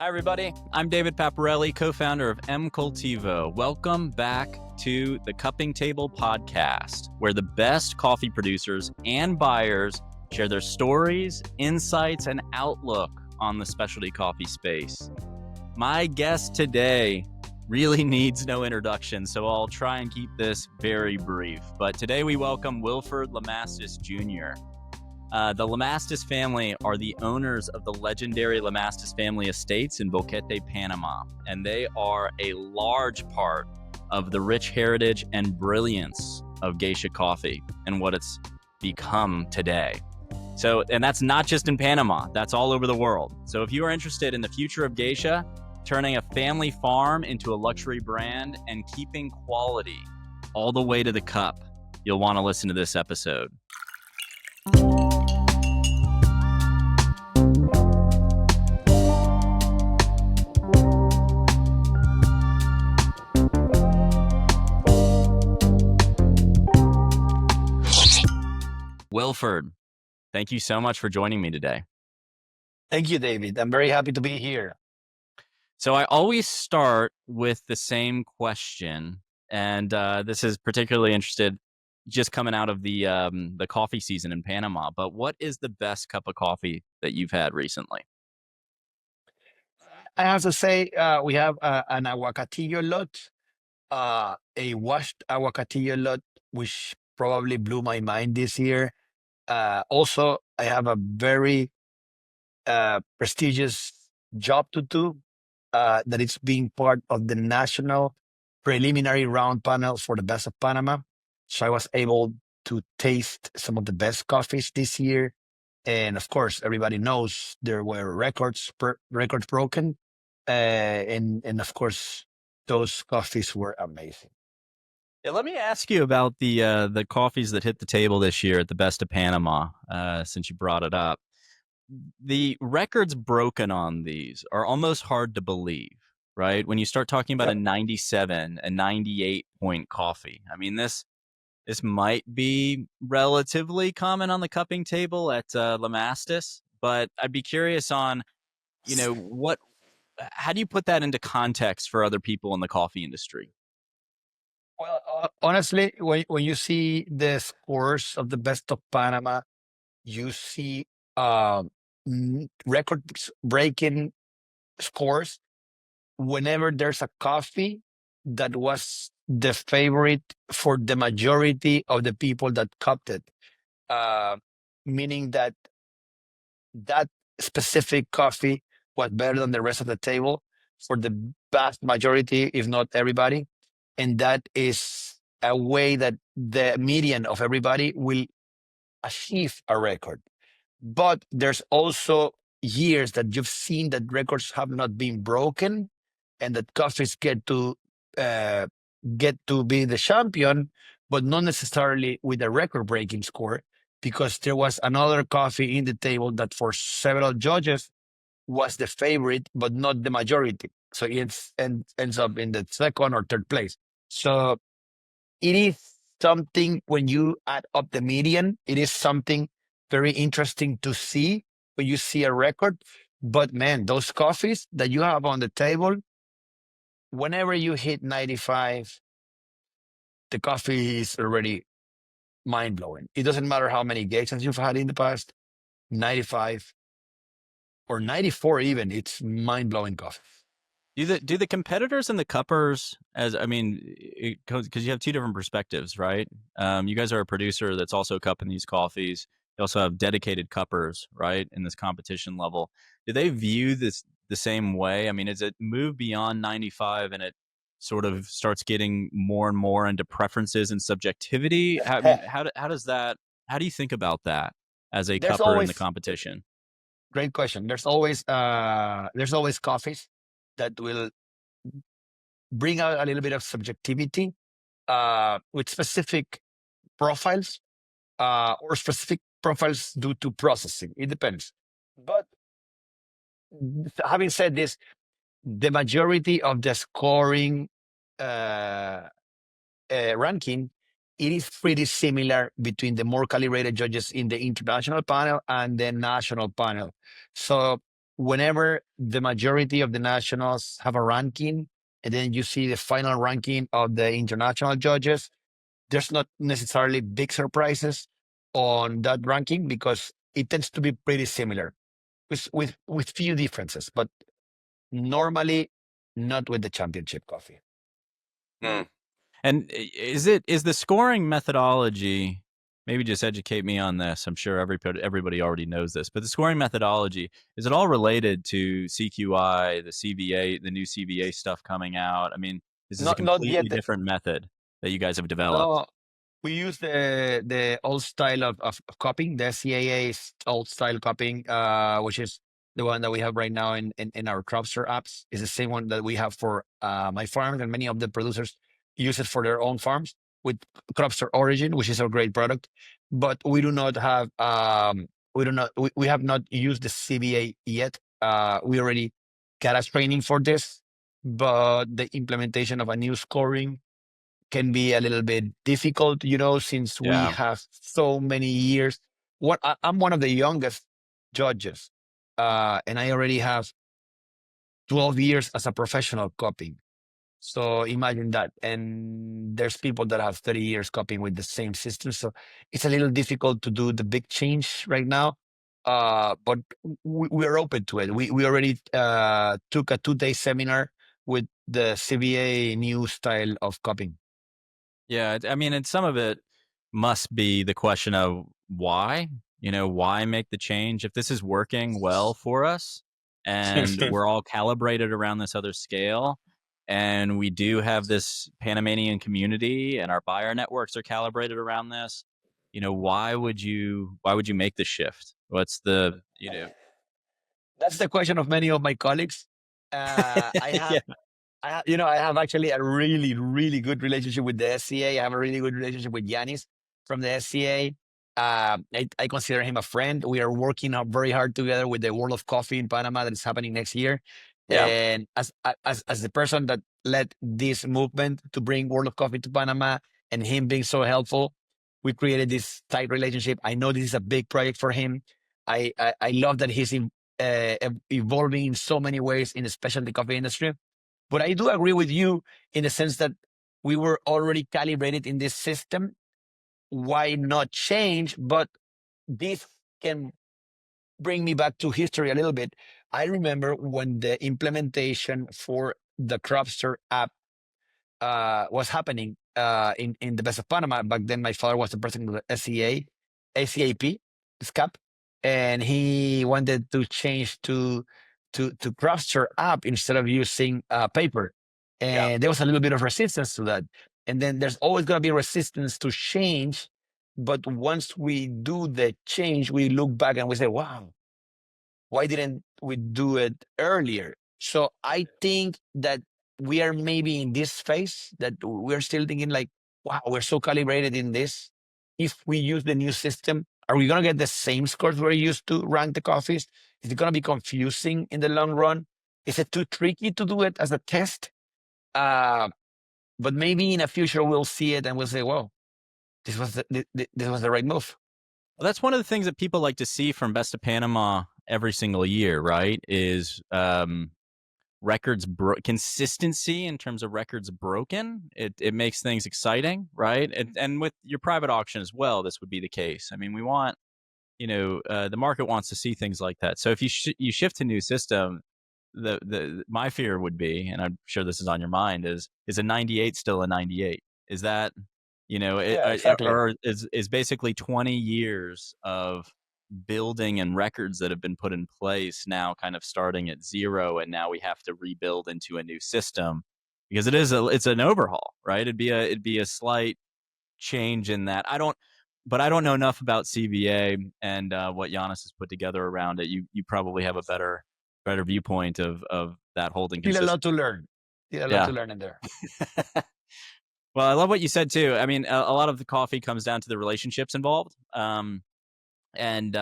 Hi, everybody. I'm David Paparelli, co-founder of M-Cultivo. Welcome back to the Cupping Table podcast, where the best coffee producers and buyers share their stories, insights, and outlook on the specialty coffee space. My guest today really needs no introduction, so I'll try and keep this very brief. But today we welcome Wilford Lamastus Jr. The Lamastus family are the owners of the legendary Lamastus Family Estates in Boquete, Panama, and they are a large part of the rich heritage and brilliance of geisha coffee and what it's become today. So, and that's not just in Panama, that's all over the world. So if you are interested in the future of geisha, turning a family farm into a luxury brand and keeping quality all the way to the cup, you'll want to listen to this episode. Wilford, thank you so much for joining me today. Thank you, David. I'm very happy to be here. So I always start with the same question, and this is particularly interested just coming out of the coffee season in Panama. But what is the best cup of coffee that you've had recently? I have to say, we have an aguacatillo lot, a washed aguacatillo lot, which probably blew my mind this year. Also, I have a very prestigious job to do, that it's being part of the national preliminary round panel for the best of Panama. So I was able to taste some of the best coffees this year. And of course, everybody knows there were records broken. And of course, those coffees were amazing. Yeah, let me ask you about the coffees that hit the table this year at the Best of Panama, since you brought it up. The records broken on these are almost hard to believe, right? When you start talking about a 97, a 98 point coffee. I mean, this might be relatively common on the cupping table at Lamastus, but I'd be curious on, how do you put that into context for other people in the coffee industry? Well, honestly, when you see the scores of the best of Panama, you see record breaking scores whenever there's a coffee that was the favorite for the majority of the people that cupped it, uh, meaning that that specific coffee was better than the rest of the table for the vast majority, if not everybody. And that is a way that the median of everybody will achieve a record. But there's also years that you've seen that records have not been broken and that coffees uh, get to be the champion, but not necessarily with a record-breaking score, because there was another coffee in the table that for several judges was the favorite, but not the majority. So ends up in the second or third place. So it is something, when you add up the median, it is something very interesting to see when you see a record. But man, those coffees that you have on the table, whenever you hit 95, the coffee is already mind blowing. It doesn't matter how many geishas you've had in the past, 95 or 94 even, it's mind blowing coffee. Do the competitors and the cuppers, because you have two different perspectives, right? You guys are a producer that's also cupping these coffees. You also have dedicated cuppers, right, in this competition level. Do they view this the same way? I mean, is it move beyond 95 and it sort of starts getting more and more into preferences and subjectivity? How do you think about that as a There's cupper in the always competition? Great question. There's always coffees that will bring out a little bit of subjectivity, with specific profiles, or specific profiles due to processing. It depends. But having said this, the majority of the scoring uh, ranking, it is pretty similar between the more calibrated judges in the international panel and the national panel. So whenever the majority of the nationals have a ranking, and then you see the final ranking of the international judges, there's not necessarily big surprises on that ranking because it tends to be pretty similar with few differences, but normally not with the championship coffee. And is the scoring methodology, maybe just educate me on this. I'm sure everybody already knows this, but the scoring methodology, is it all related to CQI, the CVA, the new CVA stuff coming out? I mean, is this a Not yet. completely different method that you guys have developed? No, we use the old style of copying, the CAA's old style copying, which is the one that we have right now in our Cropster apps. Is the same one that we have for my farm, and many of the producers use it for their own farms with Cropster Origin, which is a great product. But we do not have we have not used the CBA yet. We already got us training for this, but the implementation of a new scoring can be a little bit difficult, since we Yeah. have so many years. I'm one of the youngest judges, and I already have 12 years as a professional copying. So imagine that. And there's people that have 30 years copying with the same system. So it's a little difficult to do the big change right now. But we're open to it. We already took a 2-day seminar with the CBA new style of copying. Yeah, I mean, and some of it must be the question of why, why make the change if this is working well for us and we're all calibrated around this other scale and we do have this Panamanian community and our buyer networks are calibrated around this, why would you make the shift? What's the, That's the question of many of my colleagues. I have, yeah, I have actually a really, really good relationship with the SCA. I have a really good relationship with Yanis from the SCA. I consider him a friend. We are working out very hard together with the World of Coffee in Panama that is happening next year. yeah. And as the person that led this movement to bring World of Coffee to Panama, and him being so helpful, we created this tight relationship. I know this is a big project for him. I love that he's evolving in so many ways in the specialty coffee industry. But I do agree with you in the sense that we were already calibrated in this system. Why not change? But this can bring me back to history a little bit. I remember when the implementation for the Cropster app was happening in the Best of Panama. Back then, my father was the president of the ACAP, SCAP, and he wanted to change to Cropster app instead of using paper. Yeah. And there was a little bit of resistance to that. And then there's always going to be resistance to change. But once we do the change, we look back and we say, wow, why didn't we do it earlier? So I think that we are maybe in this phase that we're still thinking like, wow, we're so calibrated in this. If we use the new system, are we going to get the same scores we're used to rank the coffees? Is it going to be confusing in the long run? Is it too tricky to do it as a test? But maybe in the future we'll see it and we'll say, "Whoa, this was this was the right move." Well, that's one of the things that people like to see from Best of Panama every single year, right? Is records consistency in terms of records broken. It makes things exciting, right? And with your private auction as well, this would be the case. I mean, we want, the market wants to see things like that. So if you shift to new system, my fear would be, and I'm sure this is on your mind, is a 98 still a 98? Is that, Yeah, exactly. or is basically 20 years of building and records that have been put in place now kind of starting at zero, and now we have to rebuild into a new system because it's an overhaul, right? It'd be a slight change in that. But I don't know enough about CVA and what Giannis has put together around it. You probably have a better viewpoint of that holding Still a lot consistency. to learn. Still a lot Yeah. to learn in there. Well, I love what you said too. I mean, a lot of the coffee comes down to the relationships involved, and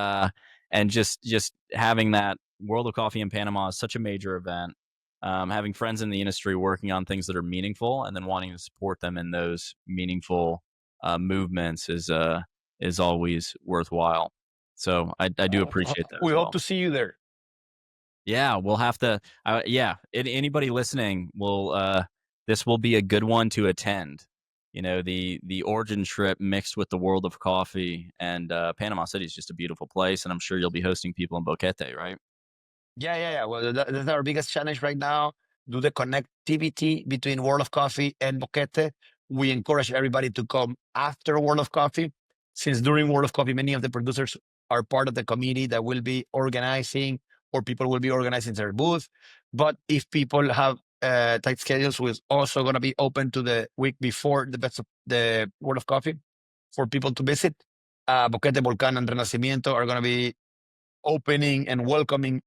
just having that World of Coffee in Panama is such a major event. Having friends in the industry working on things that are meaningful, and then wanting to support them in those meaningful movements is always worthwhile. So I do appreciate that as We hope well. to see you there. Yeah, we'll have to. Yeah, anybody listening will. This will be a good one to attend. You know, the origin trip mixed with the world of coffee, and Panama City is just a beautiful place, and I'm sure you'll be hosting people in Boquete, right? Yeah. Well, that's our biggest challenge right now. Do the connectivity between World of Coffee and Boquete. We encourage everybody to come after World of Coffee, since during World of Coffee, many of the producers are part of the committee that will be organizing, or people will be organizing their booth. But if people have tight schedules, we're also going to be open to the week before the World of Coffee for people to visit. Boquete, Volcan, and Renacimiento are going to be opening and welcoming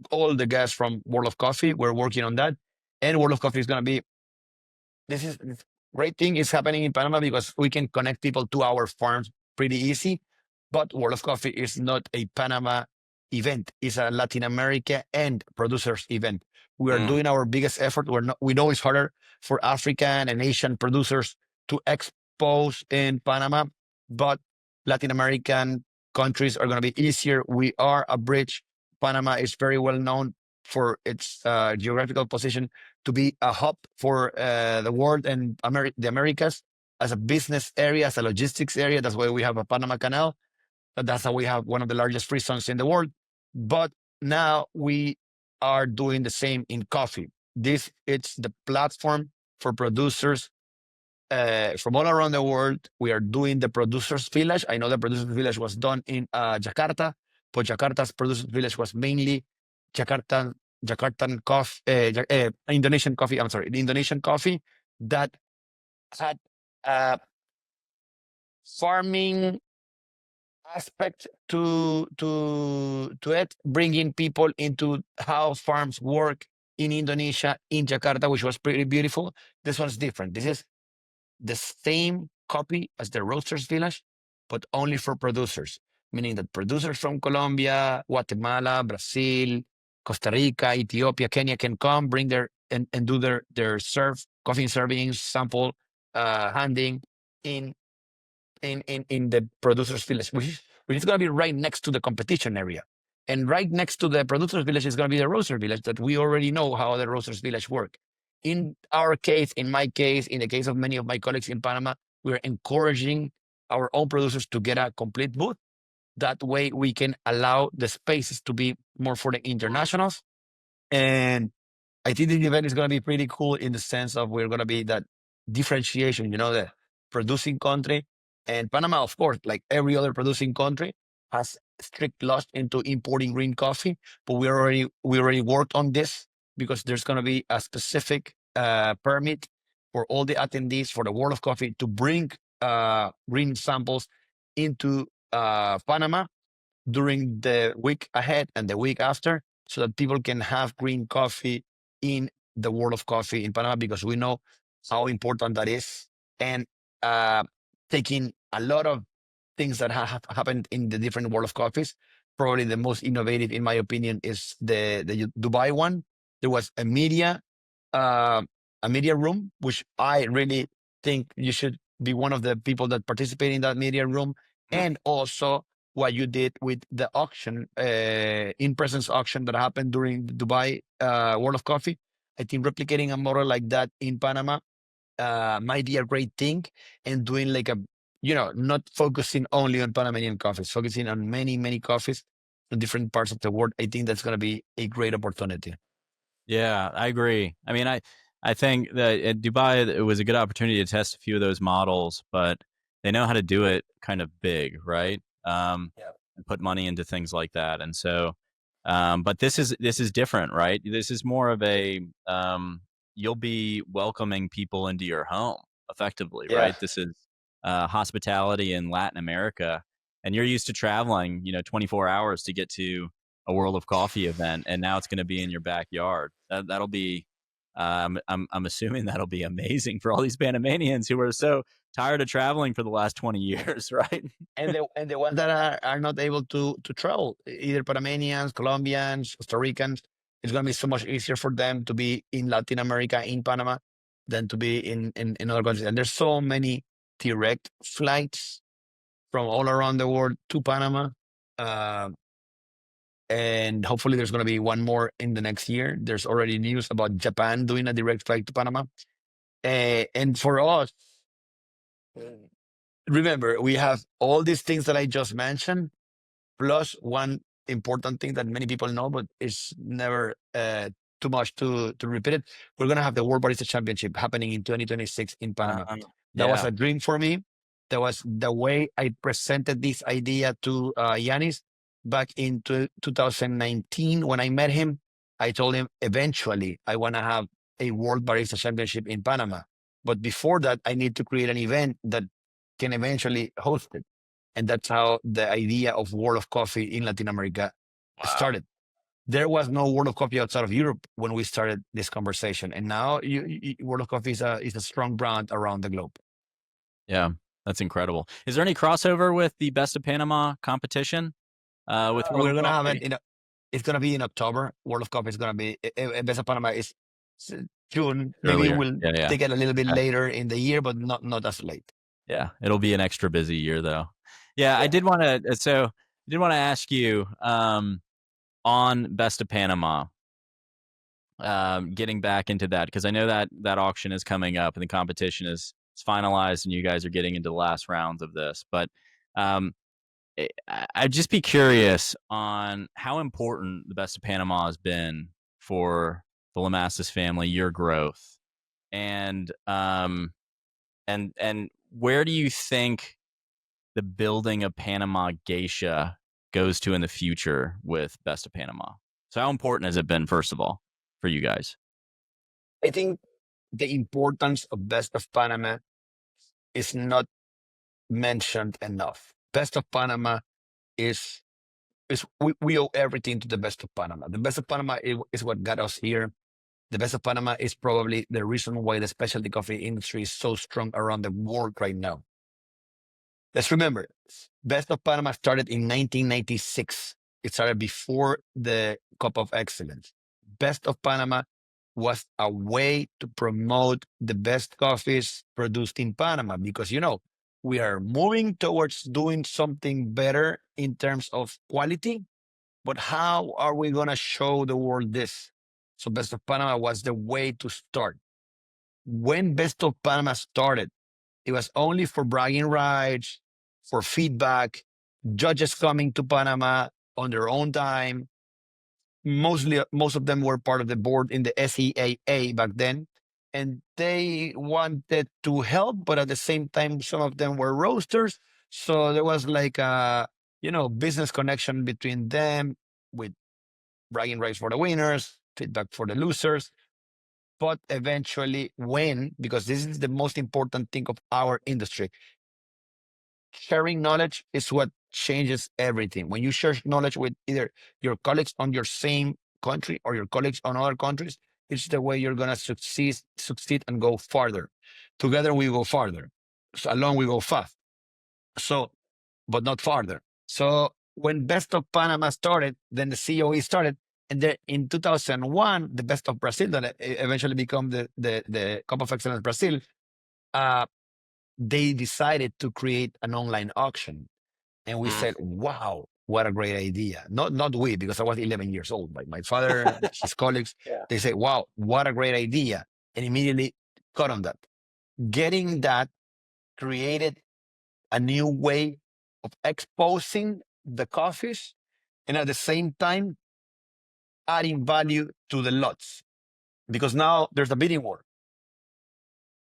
all the guests from World of Coffee. We're working on that. And World of Coffee is going to be, this great thing is happening in Panama because we can connect people to our farms pretty easy. But World of Coffee is not a Panama event. It's a Latin America and producers event. We are Mm, doing our biggest effort. We know it's harder for African and Asian producers to expose in Panama, but Latin American countries are going to be easier. We are a bridge. Panama is very well known for its geographical position to be a hub for the world and the Americas as a business area, as a logistics area. That's why we have a Panama Canal. That's how we have one of the largest free zones in the world. But now we are doing the same in coffee. This it's the platform for producers from all around the world. We are doing the producers village. I know the producers village was done in Jakarta, but Jakarta's producers village was mainly Jakarta, Jakartan coffee, Indonesian coffee. I'm sorry, the Indonesian coffee that had a farming aspect to it, bringing people into how farms work in Indonesia, in Jakarta, which was pretty beautiful. This one's different. This is the same copy as the Roasters Village, but only for producers, meaning that producers from Colombia, Guatemala, Brazil, Costa Rica, Ethiopia, Kenya can come, bring and do their coffee serving, sample handing in in the producers village, which is going to be right next to the competition area. And right next to the producers village is going to be the roaster village that we already know how the roasters village work. In our case, in my case, in the case of many of my colleagues in Panama, we're encouraging our own producers to get a complete booth. That way we can allow the spaces to be more for the internationals. And I think the event is going to be pretty cool in the sense of we're going to be that differentiation, the producing country. And Panama, of course, like every other producing country, has strict laws into importing green coffee. But we already worked on this because there's going to be a specific permit for all the attendees for the World of Coffee to bring green samples into Panama during the week ahead and the week after so that people can have green coffee in the world of coffee in Panama because we know how important that is. And uh, taking a lot of things that have happened in the different world of coffees, probably the most innovative, in my opinion, is the Dubai one. There was uh, a media room, which I really think you should be one of the people that participate in that media room, mm. and also what you did with the auction, in-presence auction that happened during the Dubai World of Coffee. I think replicating a model like that in Panama might be a great thing, and doing like not focusing only on Panamanian coffees, focusing on many, many coffees in different parts of the world. I think that's going to be a great opportunity. Yeah, I agree. I mean, I think that at Dubai, it was a good opportunity to test a few of those models, but they know how to do it kind of big, right? Yeah. And put money into things like that. And so, but this is different, right? This is more of a you'll be welcoming people into your home effectively, Yeah. right? This is hospitality in Latin America, and you're used to traveling, 24 hours to get to a World of Coffee event, and now it's going to be in your backyard. That'll be, I'm assuming that'll be amazing for all these Panamanians who are so tired of traveling for the last 20 years, right? And the ones that are not able to travel, either Panamanians, Colombians, Costa Ricans, it's going to be so much easier for them to be in Latin America, in Panama, than to be in other countries. And there's so many direct flights from all around the world to Panama. Uh, And hopefully there's going to be one more in the next year. There's already news about Japan doing a direct flight to Panama. And for us, remember, we have all these things that I just mentioned, plus one important thing that many people know, but it's never too much to repeat it. We're going to have the World Barista Championship happening in 2026 in Panama. That was Yeah. a dream for me. That was the way I presented this idea to Yanis back in 2019. When I met him, I told him eventually I want to have a World Barista Championship in Panama. But before that, I need to create an event that can eventually host it. And that's how the idea of World of Coffee in Latin America started. There was no World of Coffee outside of Europe when we started this conversation. And now World of Coffee is a strong brand around the globe. Yeah, that's incredible. Is there any crossover with the Best of Panama competition? With We're going to have it. It's going to be in October. World of Coffee is going to be, Best of Panama is June. Maybe Earlier. we'll take it a little bit later in the year, but not as late. Yeah, it'll be an extra busy year though. Yeah, I did want to ask you on Best of Panama, getting back into that, because I know that auction is coming up and the competition is finalized and you guys are getting into the last rounds of this. But I'd just be curious on how important the Best of Panama has been for the Lamastus family, your growth, and where do you think the building of Panama Geisha goes to in the future with Best of Panama? So how important has it been, first of all, for you guys? I think the importance of Best of Panama is not mentioned enough. Best of Panama is we owe everything to the Best of Panama. The Best of Panama is what got us here. The Best of Panama is probably the reason why the specialty coffee industry is so strong around the world right now. Let's remember, Best of Panama started in 1996. It started before the Cup of Excellence. Best of Panama was a way to promote the best coffees produced in Panama because, we are moving towards doing something better in terms of quality. But how are we going to show the world this? So Best of Panama was the way to start. When Best of Panama started, it was only for bragging rights, for feedback, judges coming to Panama on their own time. Most of them were part of the board in the SEAA back then, and they wanted to help, but at the same time, some of them were roasters. So there was like a, business connection between them with bragging rights for the winners, feedback for the losers. But eventually because this is the most important thing of our industry, sharing knowledge is what changes everything. When you share knowledge with either your colleagues on your same country or your colleagues on other countries, it's the way you're going to succeed and go farther. Together we go farther. So alone we go fast. So, but not farther. So when Best of Panama started, then the COE started. And then in 2001, the Best of Brazil, that eventually became the Cup of Excellence Brazil, they decided to create an online auction. And we said, wow, what a great idea. Not we, because I was 11 years old. Like my father, his colleagues, they said, wow, what a great idea. And immediately cut on that. Getting that created a new way of exposing the coffees and at the same time adding value to the lots. Because now there's a bidding war.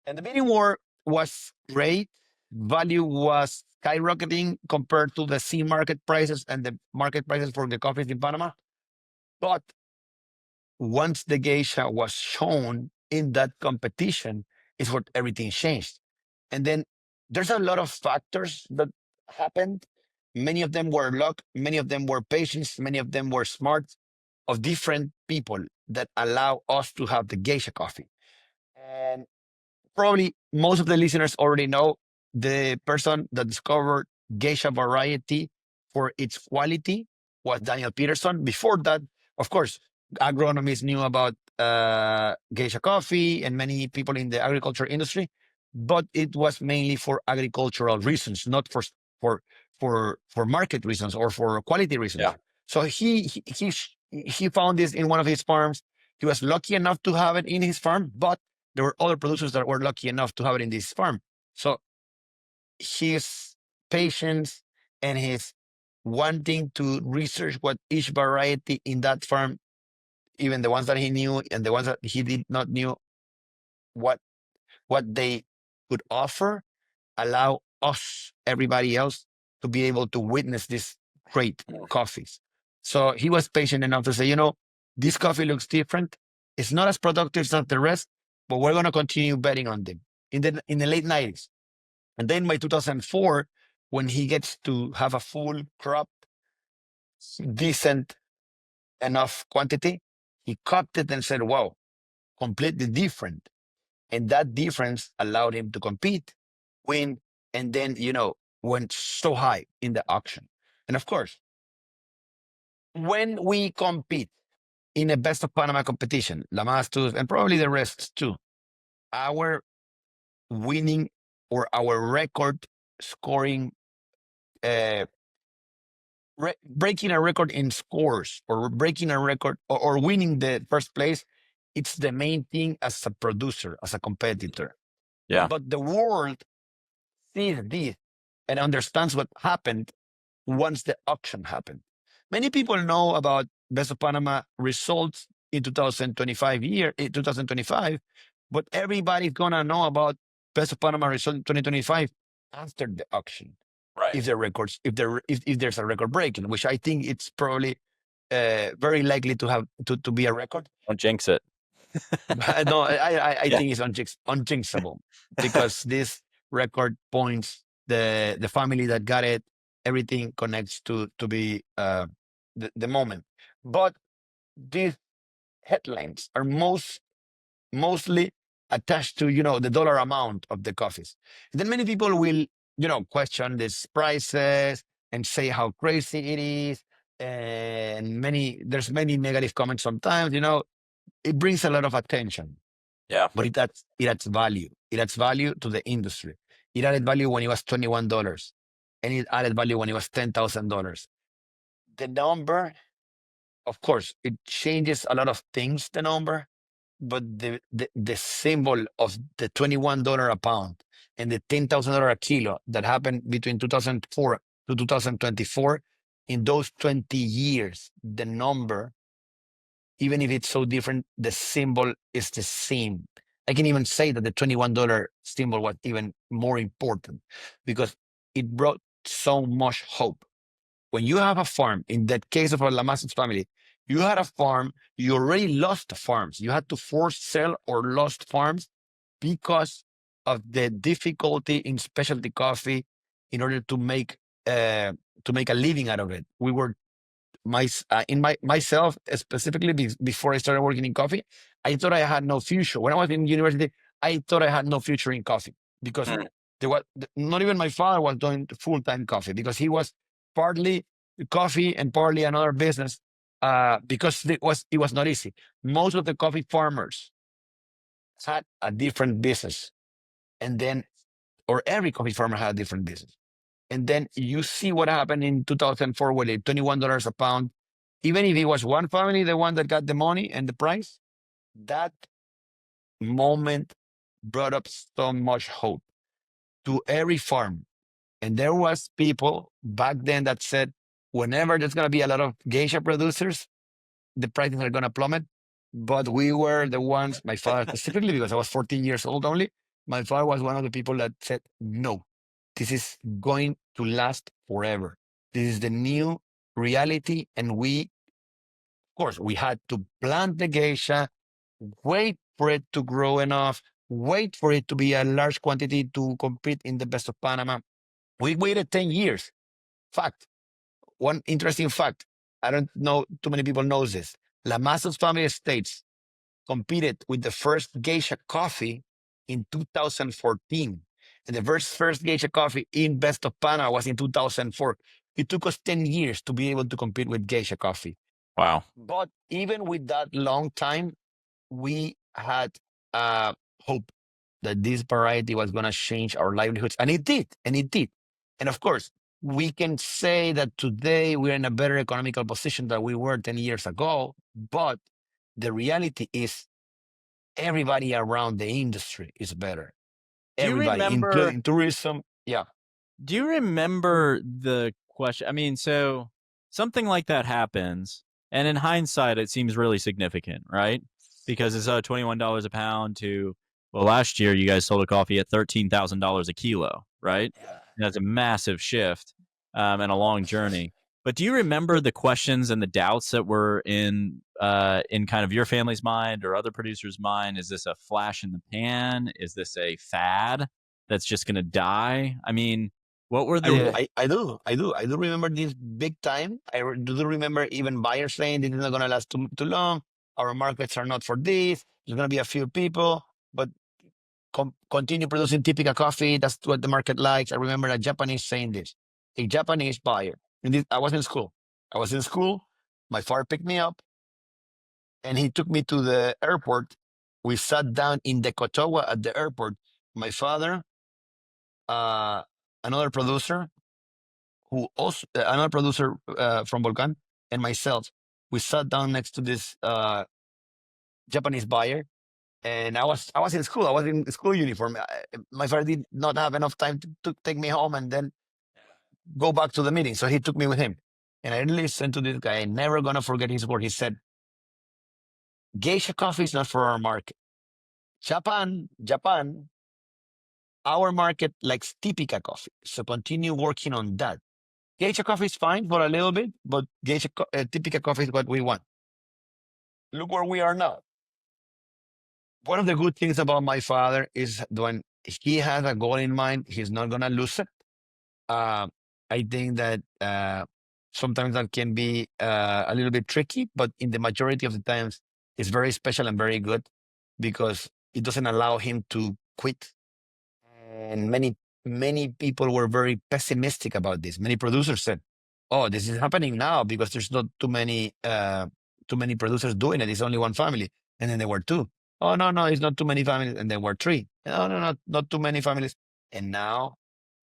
And the bidding war was great. Value was skyrocketing compared to the sea market prices and the market prices for the coffees in Panama. But once the geisha was shown in that competition, is what everything changed. And then there's a lot of factors that happened. Many of them were luck, many of them were patience, many of them were smart, of different people that allow us to have the geisha coffee. And probably most of the listeners already know the person that discovered geisha variety for its quality was Daniel Peterson. Before that, of course, agronomists knew about geisha coffee and many people in the agriculture industry, but it was mainly for agricultural reasons, not for market reasons or for quality reasons. Yeah. So he found this in one of his farms. He was lucky enough to have it in his farm, but there were other producers that were lucky enough to have it in this farm. So his patience and his wanting to research what each variety in that farm, even the ones that he knew and the ones that he did not knew, what they could offer, allow us, everybody else, to be able to witness these great coffees. So he was patient enough to say, this coffee looks different. It's not as productive as the rest, but we're going to continue betting on them in the late 90s. And then by 2004, when he gets to have a full crop, decent enough quantity, he cupped it and said, wow, completely different. And that difference allowed him to compete, win, and then, went so high in the auction. And of course, when we compete in a Best of Panama competition, Lamastus, and probably the rest too, our winning or our record scoring, breaking a record in scores or breaking a record or winning the first place, it's the main thing as a producer, as a competitor. Yeah. But the world sees this and understands what happened once the auction happened. Many people know about Best of Panama results in 2025, but everybody's gonna know about Best of Panama result in 2025 after the auction. Right. If there's a record breaking, which I think it's probably very likely to be a record. Don't jinx it. No, I think it's unjinxable because this record points the family that got it. Everything connects to be the moment. But these headlines are mostly attached to the dollar amount of the coffees. And then many people will question these prices and say how crazy it is. And there's many negative comments sometimes. It brings a lot of attention. Yeah. But it adds value. It adds value to the industry. It added value when it was $21, and it added value when it was $10,000. The number, of course, it changes a lot of things, the number, but the symbol of the $21 a pound and the $10,000 a kilo that happened between 2004 to 2024, in those 20 years, the number, even if it's so different, the symbol is the same. I can even say that the $21 symbol was even more important because it brought so much hope. When you have a farm, in that case of a Lamastus family, you had a farm, you already lost farms. You had to force sell or lost farms because of the difficulty in specialty coffee in order to make a living out of it. We were myself specifically before I started working in coffee, I thought I had no future. When I was in university, I thought I had no future in coffee because there was not even my father was doing full-time coffee because he was partly coffee and partly another business because it was not easy. Most of the coffee farmers had a different business, or every coffee farmer had a different business. And then you see what happened in 2004 with it, $21 a pound. Even if it was one family, the one that got the money and the price, that moment brought up so much hope to every farm. And there was people back then that said, whenever there's going to be a lot of geisha producers, the prices are going to plummet. But we were the ones, my father specifically, because I was 14 years old only, my father was one of the people that said, no, this is going to last forever. This is the new reality. And of course, we had to plant the geisha, wait for it to grow enough, wait for it to be a large quantity to compete in the Best of Panama. We waited 10 years. Fact. One interesting fact. I don't know too many people knows this. Lamastus Family Estates competed with the first geisha coffee in 2014. And the first geisha coffee in Best of Panama was in 2004. It took us 10 years to be able to compete with geisha coffee. Wow. But even with that long time, we had hope that this variety was going to change our livelihoods. And it did. And of course, we can say that today we're in a better economical position than we were 10 years ago, but the reality is everybody around the industry is better. Do you Everybody, remember? including tourism. Yeah. Do you remember the question? I mean, so something like that happens, and in hindsight, it seems really significant, right? Because it's $21 a pound to, well, last year you guys sold a coffee at $13,000 a kilo, right? That's a massive shift and a long journey. But do you remember the questions and the doubts that were in kind of your family's mind or other producers' mind? Is this a flash in the pan? Is this a fad that's just going to die? I mean, what were the I do remember this big time. Do remember even buyers saying this is not going to last too long. Our markets are not for this. There's going to be a few people, but continue producing typical coffee. That's what the market likes. I remember a Japanese saying this, a Japanese buyer. And I was in school. My father picked me up and he took me to the airport. We sat down in the Kotowa at the airport. My father, uh, another producer, from Volcan, and myself, we sat down next to this Japanese buyer, and I was in school. I was in school uniform. My father did not have enough time to take me home and then go back to the meeting, so he took me with him. And I listened to this guy. I'm never gonna forget his word. He said, "Geisha coffee is not for our market. Japan, our market likes typica coffee. So continue working on that. Geisha coffee is fine for a little bit, but typica coffee is what we want." Look where we are now. One of the good things about my father is when he has a goal in mind, he's not going to lose it. I think that sometimes that can be a little bit tricky, but in the majority of the times, it's very special and very good because it doesn't allow him to quit. And many people were very pessimistic about this. Many producers said, "Oh, this is happening now because there's not too many producers doing it. It's only one family." And then there were two. "Oh, no, it's not too many families." And there were three. "No, not too many families." And now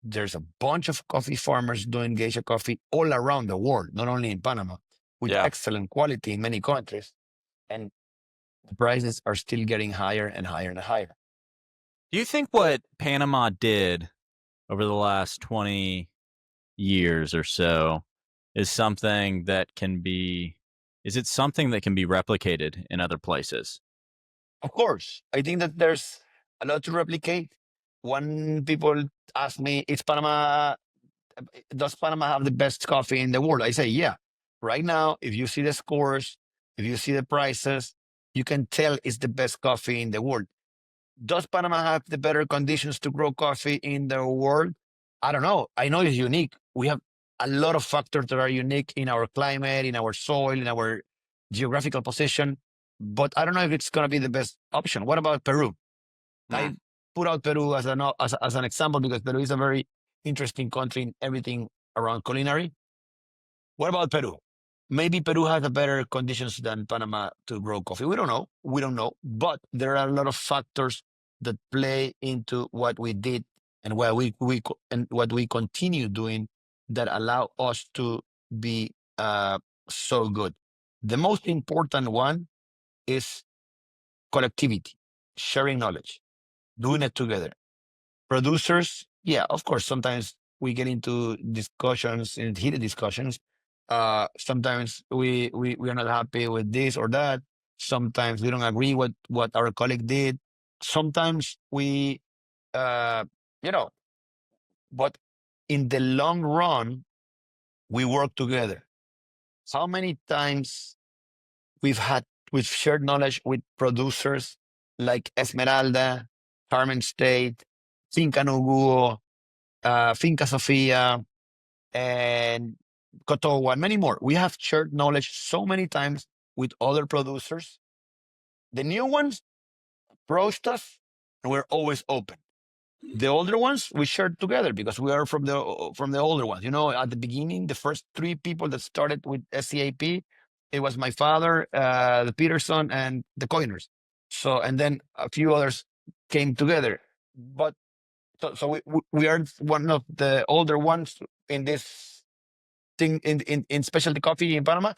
there's a bunch of coffee farmers doing geisha coffee all around the world, not only in Panama, with excellent quality in many countries. And the prices are still getting higher and higher and higher. Do you think what Panama did over the last 20 years or so is something that can be replicated in other places? Of course, I think that there's a lot to replicate. When people ask me, does Panama have the best coffee in the world? I say, yeah. Right now, if you see the scores, if you see the prices, you can tell it's the best coffee in the world. Does Panama have the better conditions to grow coffee in the world? I don't know. I know it's unique. We have a lot of factors that are unique in our climate, in our soil, in our geographical position, but I don't know if it's going to be the best option. What about Peru? I put out Peru as an example because Peru is a very interesting country in everything around culinary. What about Peru? Maybe Peru has a better conditions than Panama to grow coffee. We don't know. But there are a lot of factors that play into what we did and what we continue doing that allow us to be so good. The most important one is collectivity, sharing knowledge, doing it together. Producers, yeah, of course, sometimes we get into discussions, in heated discussions. Sometimes we are not happy with this or that. Sometimes we don't agree with what our colleague did. Sometimes we, uh, you know, but in the long run, we work together. How many times we've shared knowledge with producers like Esmeralda, Carmen State, Finca Nuguo, Finca Sofia, and Kotowa, and many more. We have shared knowledge so many times with other producers. The new ones approached us, and we're always open. The older ones we shared together because we are from the older ones. You know, at the beginning, the first three people that started with SCAP, it was my father, the Peterson, and the Coiners. So, and then a few others came together. But So we are one of the older ones in this thing in specialty coffee in Panama,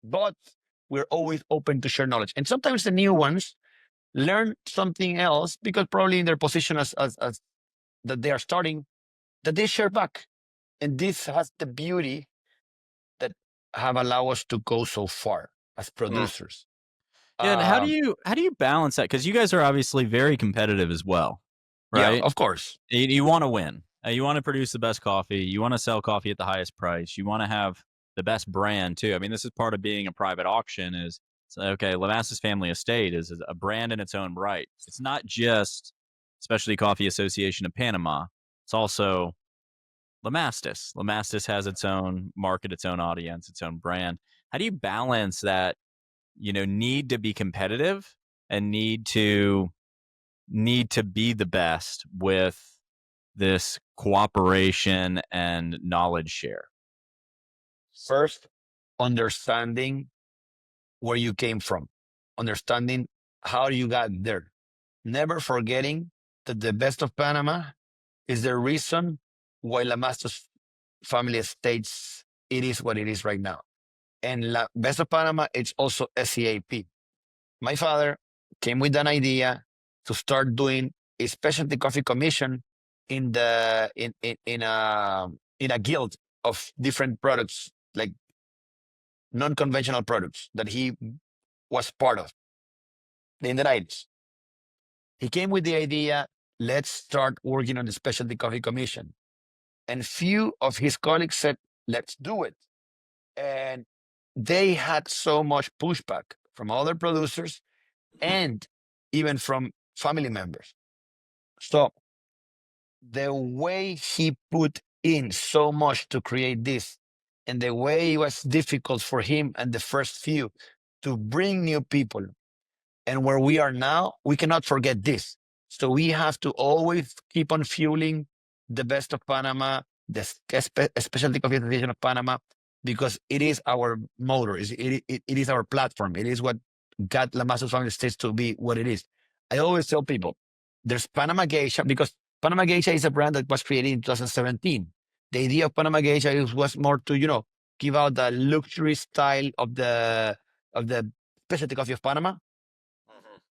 but we're always open to share knowledge. And sometimes the new ones learn something else because probably in their position as that they are starting, that they share back. And this has the beauty that have allowed us to go so far as producers. Yeah, and how do Um, you balance that? Because you guys are obviously very competitive as well, yeah, right? of course. You want to win. You want to produce the best coffee. You want to sell coffee at the highest price. You want to have the best brand too. I mean, this is part of being a private auction. Is okay. Lamastus Family Estate is a brand in its own right. It's not just Specialty Coffee Association of Panama. It's also Lamastus. Lamastus has its own market, its own audience, its own brand. How do you balance that? Need to be competitive and need to be the best with this cooperation and knowledge share. First, understanding where you came from, understanding how you got there. Never forgetting that the best of Panama is the reason why Lamastus Family Estates it is what it is right now. And best of Panama, it's also SCAP. My father came with an idea to start doing a specialty coffee commission in the in a guild of different products, like non-conventional products that he was part of in the 90s. He came with the idea, let's start working on the specialty coffee commission. And few of his colleagues said, let's do it. And they had so much pushback from other producers and even from family members. So the way he put in so much to create this, and the way it was difficult for him and the first few to bring new people, and where we are now, we cannot forget this. So we have to always keep on fueling the best of Panama, the Specialty Coffee Association of Panama, because it is our motor, it is our platform. It is what got Lamastus Family Estates to be what it is. I always tell people, there's Panama Geisha, because Panama Geisha is a brand that was created in 2017. The idea of Panama Geisha was more to, give out the luxury style of the specialty coffee of Panama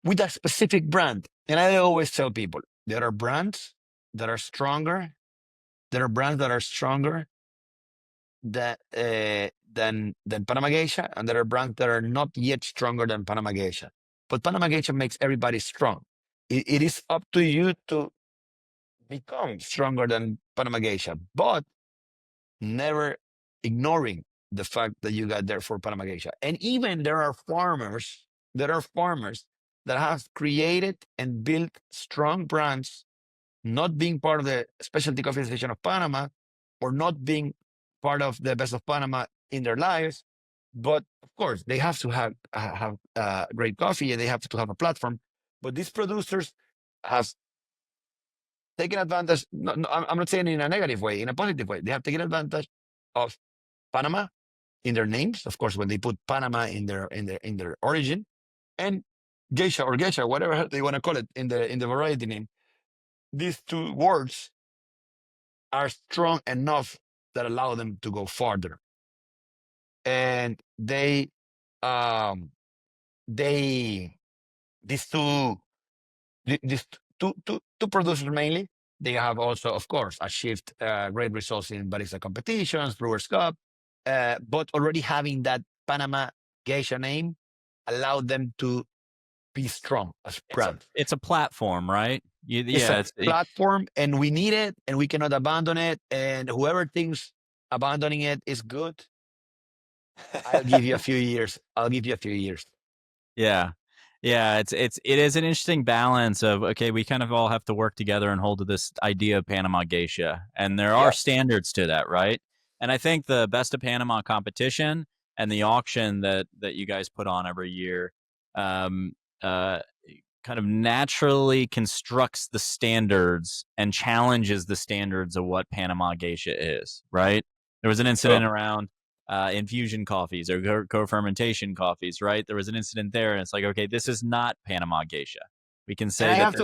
with a specific brand. And I always tell people there are brands that are stronger. There are brands that are stronger than Panama Geisha, and there are brands that are not yet stronger than Panama Geisha. But Panama Geisha makes everybody strong. It is up to you to become stronger than Panama Geisha, but never ignoring the fact that you got there for Panama Geisha. And even there are farmers that have created and built strong brands, not being part of the Specialty Coffee Association of Panama or not being part of the Best of Panama in their lives. But of course, they have to have great coffee and they have to have a platform. But these producers have taken advantage. No, I'm not saying in a negative way, in a positive way. They have taken advantage of Panama in their names, of course, when they put Panama in their origin, and geisha or geisha, whatever they want to call it in the variety name. These two words are strong enough that allow them to go farther, and they these two these two producers mainly. They have also, of course, achieved great results in barista competitions, Brewers Cup, but already having that Panama geisha name allowed them to be strong as brand. It's a platform, right? It's a platform, and we need it, and we cannot abandon it. And whoever thinks abandoning it is good, I'll give you a few years. Yeah. Yeah, it is an interesting balance of, okay, we kind of all have to work together and hold to this idea of Panama Geisha. And there are standards to that, right? And I think the Best of Panama competition and the auction that you guys put on every year kind of naturally constructs the standards and challenges the standards of what Panama Geisha is, right? There was an incident around infusion coffees or co-fermentation coffees, right? There was an incident there, and it's like, okay, this is not Panama Geisha. We can say that.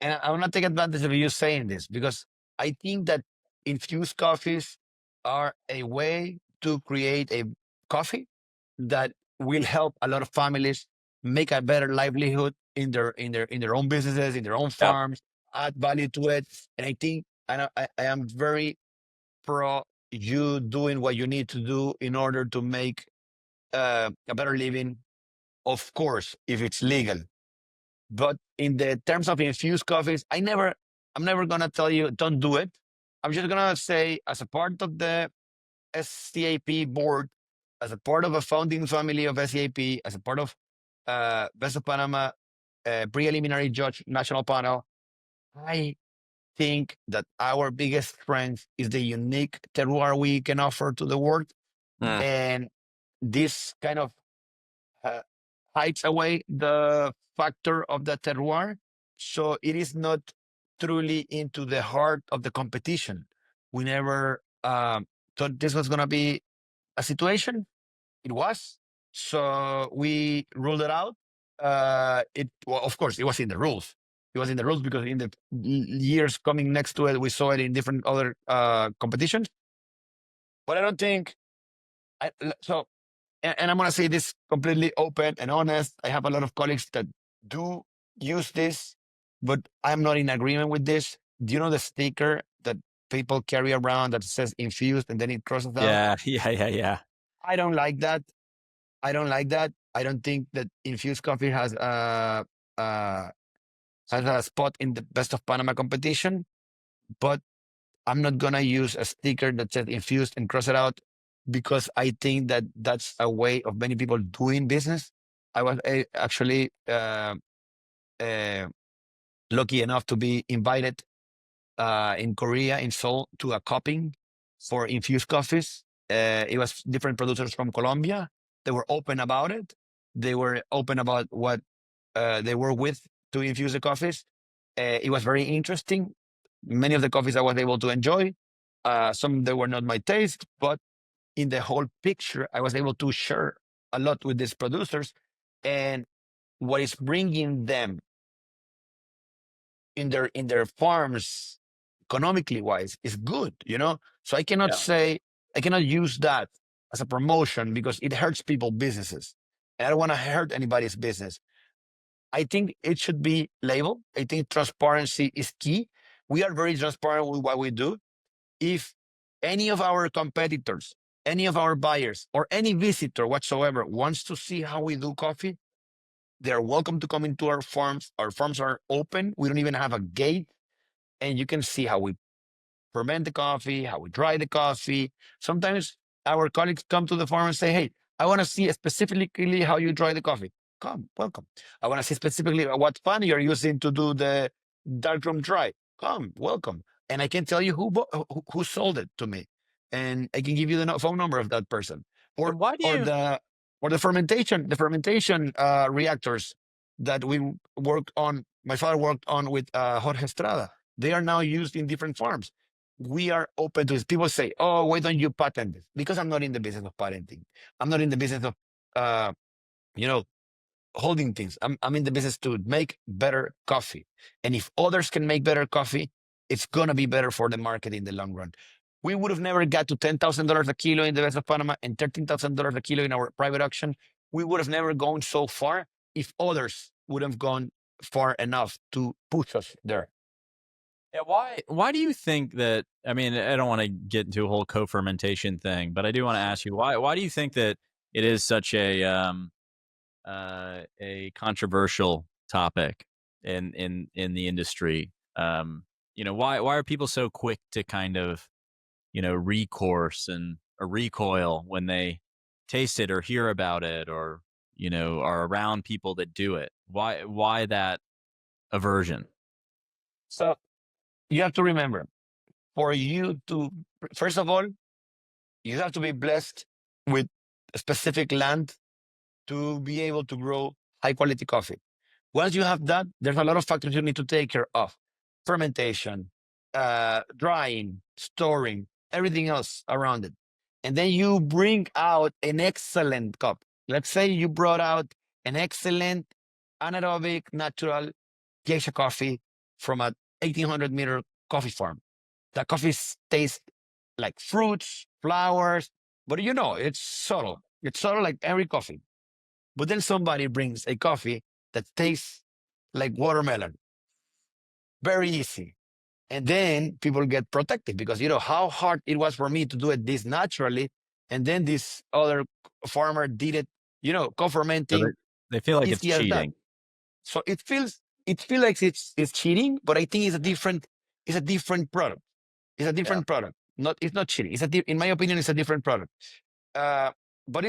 And I want to take advantage of you saying this because I think that infused coffees are a way to create a coffee that will help a lot of families make a better livelihood in their own businesses, in their own Yeah. farms, add value to it. And I think I am very pro you doing what you need to do in order to make a better living. Of course, if it's legal, but in the terms of infused coffees, I'm never gonna tell you don't do it. I'm just gonna say, as a part of the SCAP board, as a part of a founding family of SCAP, as a part of Best of Panama preliminary judge national panel, I think that our biggest strength is the unique terroir we can offer to the world, Mm. and this kind of uh, hides away the factor of the terroir. So it is not truly into the heart of the competition. We never thought this was going to be a situation. It was. So we ruled it out. Well, of course, it was in the rules. It was in the rules because in the years coming next to it, we saw it in different other competitions. But I don't think. So and I'm going to say this completely open and honest. I have a lot of colleagues that do use this, but I'm not in agreement with this. Do you know the sticker that people carry around that says infused and then it crosses out? Yeah. Yeah. I don't like that. I don't like that. I don't think that infused coffee uh, has a spot in the Best of Panama competition, but I'm not gonna use a sticker that says infused and cross it out because I think that that's a way of many people doing business. I was actually uh, lucky enough to be invited in Korea, in Seoul, to a cupping for infused coffees. It was different producers from Colombia. They were open about it. They were open about what they were with to infuse the coffees. It was very interesting. Many of the coffees I was able to enjoy. Some they were not my taste, but in the whole picture, I was able to share a lot with these producers, and what is bringing them in their farms economically wise is good. So I cannot Yeah. say I cannot use that as a promotion because it hurts people's businesses, and I don't want to hurt anybody's business. I think it should be labeled. I think transparency is key. We are very transparent with what we do. If any of our competitors, any of our buyers, or any visitor whatsoever wants to see how we do coffee, they're welcome to come into our farms. Our farms are open. We don't even have a gate, and you can see how we ferment the coffee, how we dry the coffee. Sometimes our colleagues come to the farm and say, "Hey, I want to see specifically how you dry the coffee." Come, welcome. I want to see specifically what fan you're using to do the darkroom dry. Come, welcome. And I can tell you who sold it to me, and I can give you the phone number of that person, or And why do or you? the fermentation reactors that we worked on. My father worked on with Jorge Estrada. They are now used in different farms. We are open to this. People say, "Oh, why don't you patent this?" Because I'm not in the business of patenting. I'm not in the business of, uh, you know, holding things. I'm in the business to make better coffee. And if others can make better coffee, it's gonna be better for the market in the long run. We would have never got to $10,000 a kilo in the West of Panama and $13,000 a kilo in our private auction. We would have never gone so far if others would have gone far enough to push us there. Yeah, why do you think that? I mean, I don't want to get into a whole co-fermentation thing, but I do want to ask you why do you think that it is such a controversial topic in the industry? Why are people so quick to kind of recourse and or recoil when they taste it or hear about it or are around people that do it? Why that aversion? So you have to remember, for you to, first of all, you have to be blessed with a specific land to be able to grow high quality coffee. Once you have that, there's a lot of factors you need to take care of: fermentation, drying, storing, everything else around it. And then you bring out an excellent cup. Let's say you brought out an excellent anaerobic natural geisha coffee from a 1,800-meter coffee farm. The coffee tastes like fruits, flowers, but it's subtle. It's subtle like every coffee. But then somebody brings a coffee that tastes like watermelon. Very easy. And then people get protected because how hard it was for me to do it this naturally. And then this other farmer did it, So co-fermenting they feel like it's easy as that. cheating. So it feels like it's cheating, but I think it's a different product. It's a Yeah. different product. It's not cheating. In my opinion, it's a different product. Uh, but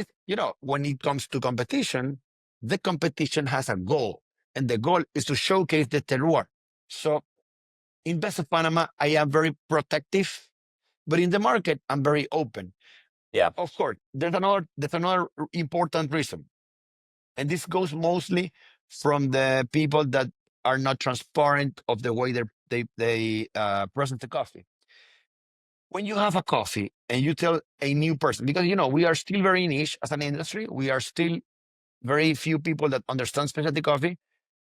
when it comes to competition, the competition has a goal, and the goal is to showcase the terroir. So in Best of Panama, I am very protective, but in the market, I'm very open. Yeah. Of course, there's another important reason, and this goes mostly from the people that are not transparent of the way they present the coffee. When you have a coffee and you tell a new person, because we are still very niche as an industry, we are still very few people that understand specialty coffee.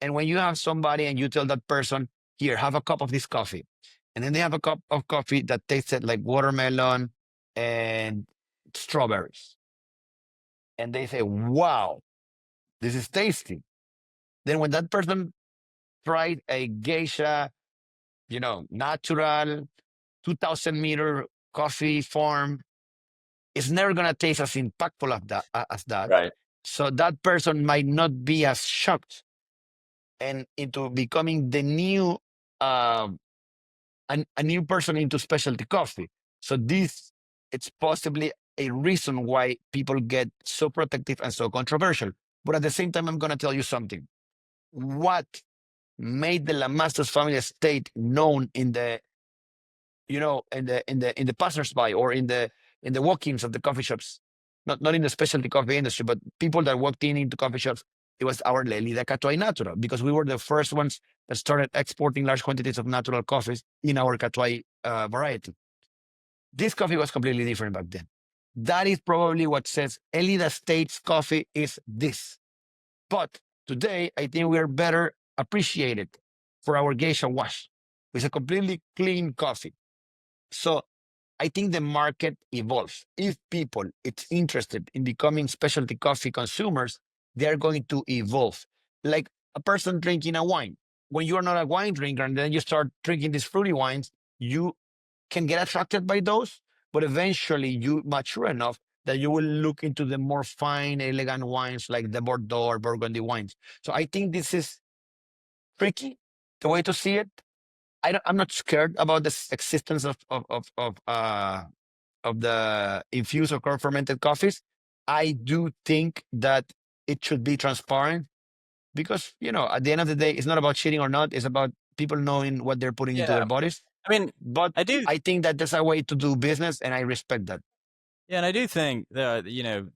And when you have somebody and you tell that person, here, have a cup of this coffee, and then they have a cup of coffee that tasted like watermelon and strawberries, and they say, wow, this is tasty. Then when that person tried a geisha, natural 2,000-meter coffee farm, it's never going to taste as impactful as that. Right. So that person might not be as shocked and into becoming the new, uh, a new person into specialty coffee. So it's possibly a reason why people get so protective and so controversial. But at the same time, I'm going to tell you something. What made the Lamastus family estate known in the passersby, or in the walk-ins of the coffee shops, not in the specialty coffee industry, but people that walked into coffee shops, it was our Lelida Catuay Natural, because we were the first ones that started exporting large quantities of natural coffees in our Catuay variety. This coffee was completely different back then. That is probably what says Elida State's coffee is this. But today, I think we are better appreciated for our geisha wash. It's a completely clean coffee. So I think the market evolves. If people it's interested in becoming specialty coffee consumers, they are going to evolve. Like a person drinking a wine. When you are not a wine drinker and then you start drinking these fruity wines, you can get attracted by those, but eventually you mature enough that you will look into the more fine, elegant wines like the Bordeaux or Burgundy wines. So I think this is tricky, the way to see it. I'm not scared about the existence of the infused or core fermented coffees. I do think that it should be transparent because, at the end of the day, it's not about cheating or not. It's about people knowing what they're putting into their Yeah. bodies. I mean, But I do. I think that there's a way to do business, and I respect that. Yeah, and I do think that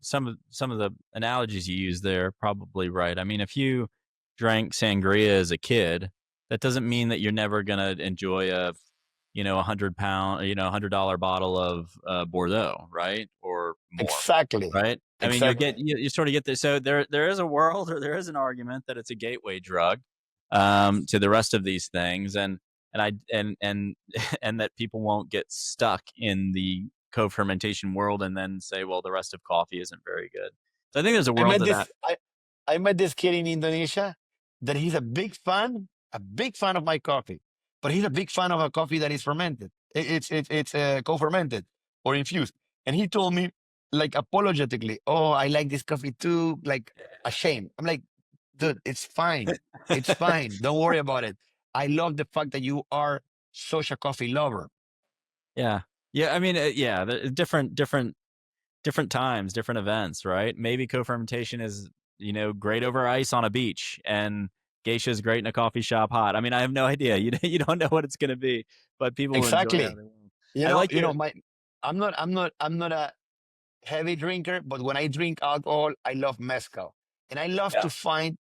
some of the analogies you use there are probably right. I mean, if you drank sangria as a kid, that doesn't mean that you're never gonna enjoy a £100, $100 bottle of Bordeaux, right, or more, Exactly. right? I mean, Exactly. you sort of get this. So there is a world, or there is an argument that it's a gateway drug to the rest of these things, and I and and that people won't get stuck in the co-fermentation world and then say, well, the rest of coffee isn't very good. So I think there's a I world met to that. this I met this kid in Indonesia that he's a big fan of my coffee, but he's a big fan of a coffee that is fermented. It's co-fermented or infused, and he told me like apologetically, "Oh, I like this coffee too," like ashamed. I'm like, dude, it's fine. Don't worry about it. I love the fact that you are such a coffee lover. Yeah, yeah. I mean, yeah, different times, different events, right? Maybe co-fermentation is great over ice on a beach, and geisha is great in a coffee shop hot. I mean, I have no idea. You don't know what it's going to be, but people will enjoy how Exactly. they will. You I know, like you your know, my I'm not a heavy drinker, but when I drink alcohol, I love mezcal, and I love yeah to find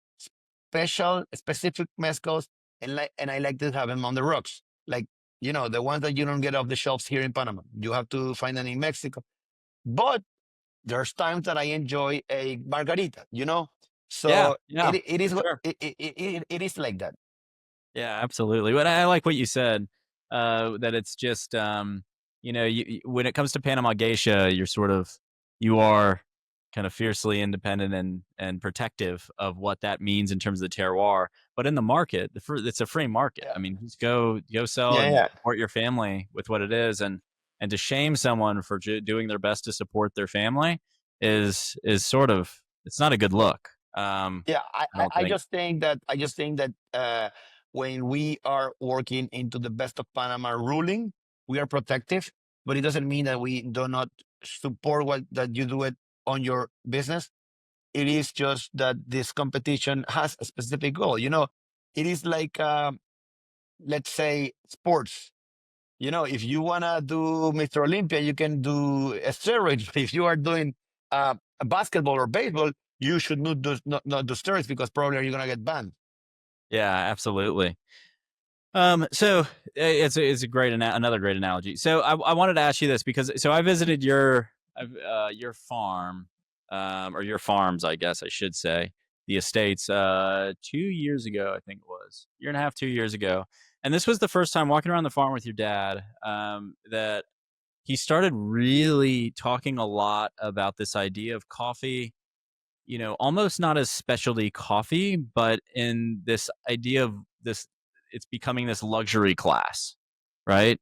specific mezcals, and I like to have them on the rocks, like the ones that you don't get off the shelves here in Panama. You have to find them in Mexico. But there's times that I enjoy a margarita. yeah So yeah it is for sure. it is like that. Yeah, absolutely. But I like what you said, that it's just, when it comes to Panama Geisha, you are kind of fiercely independent and protective of what that means in terms of the terroir. But in the market, it's a free market. Yeah. I mean, just go sell Yeah, and yeah. support your family with what it is, and to shame someone for doing their best to support their family is sort of, it's not a good look. Yeah, I don't I think. just think that when we are working into the best of Panama ruling, we are protective, but it doesn't mean that we do not support what that you do it on your business. It is just that this competition has a specific goal. It is like let's say sports. If you wanna do Mr. Olympia, you can do steroids. If you are doing basketball or baseball, you should not do steroids because probably you're gonna get banned. Yeah, absolutely. So it's a great another great analogy. So I wanted to ask you this because I visited your farm, or your farms, I guess I should say, the estates, 2 years ago, I think it was year and a half, 2 years ago, and this was the first time walking around the farm with your dad, that he started really talking a lot about this idea of coffee, almost not as specialty coffee, but in this idea of this, it's becoming this luxury class, right?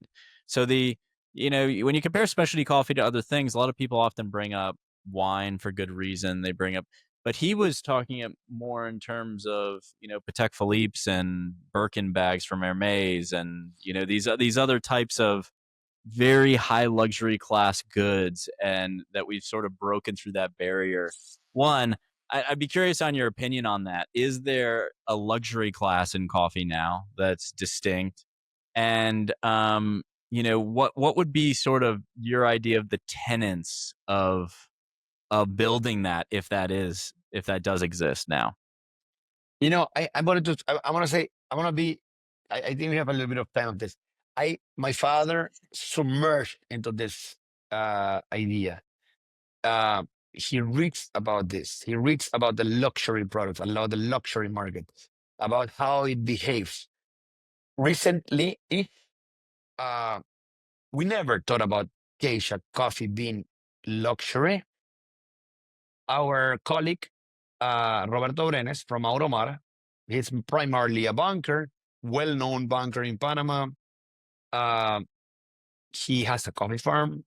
So when you compare specialty coffee to other things, a lot of people often bring up wine for good reason. They bring up, but he was talking it more in terms of, Patek Philippe's and Birkin bags from Hermes, and these other types of very high luxury class goods, and that we've sort of broken through that barrier. One, I'd be curious on your opinion on that. Is there a luxury class in coffee now that's distinct? And what would be sort of your idea of the tenets of building that, if that does exist now? I wanted to. I want to say. I want to be. I think we have a little bit of time of this. My father submerged into this idea. He reads about this. He reads about the luxury products, about the luxury market, about how it behaves. Recently, uh, we never thought about geisha coffee being luxury. Our colleague, Roberto Brenes from Auromar, he's primarily a banker, well-known banker in Panama. Uh, he has a coffee farm,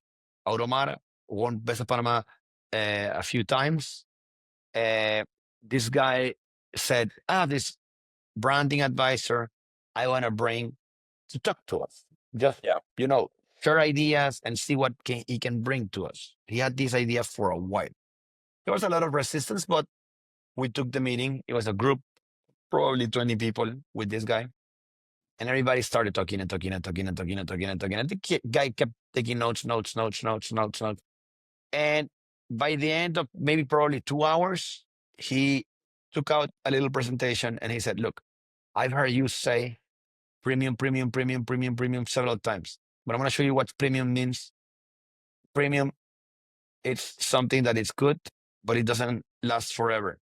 Auromar, won Best of Panama a few times. This guy said, this branding advisor I want to bring to talk to us. Just, Yeah. share ideas and see what he can bring to us. He had this idea for a while. There was a lot of resistance, but we took the meeting. It was a group, probably 20 people with this guy. And everybody started talking and talking and talking and talking and talking and talking. And the guy kept taking notes. And by the end of maybe probably 2 hours, he took out a little presentation and he said, look, I've heard you say premium, premium, premium, premium, premium several times. But I'm going to show you what premium means. Premium, it's something that is good, but it doesn't last forever.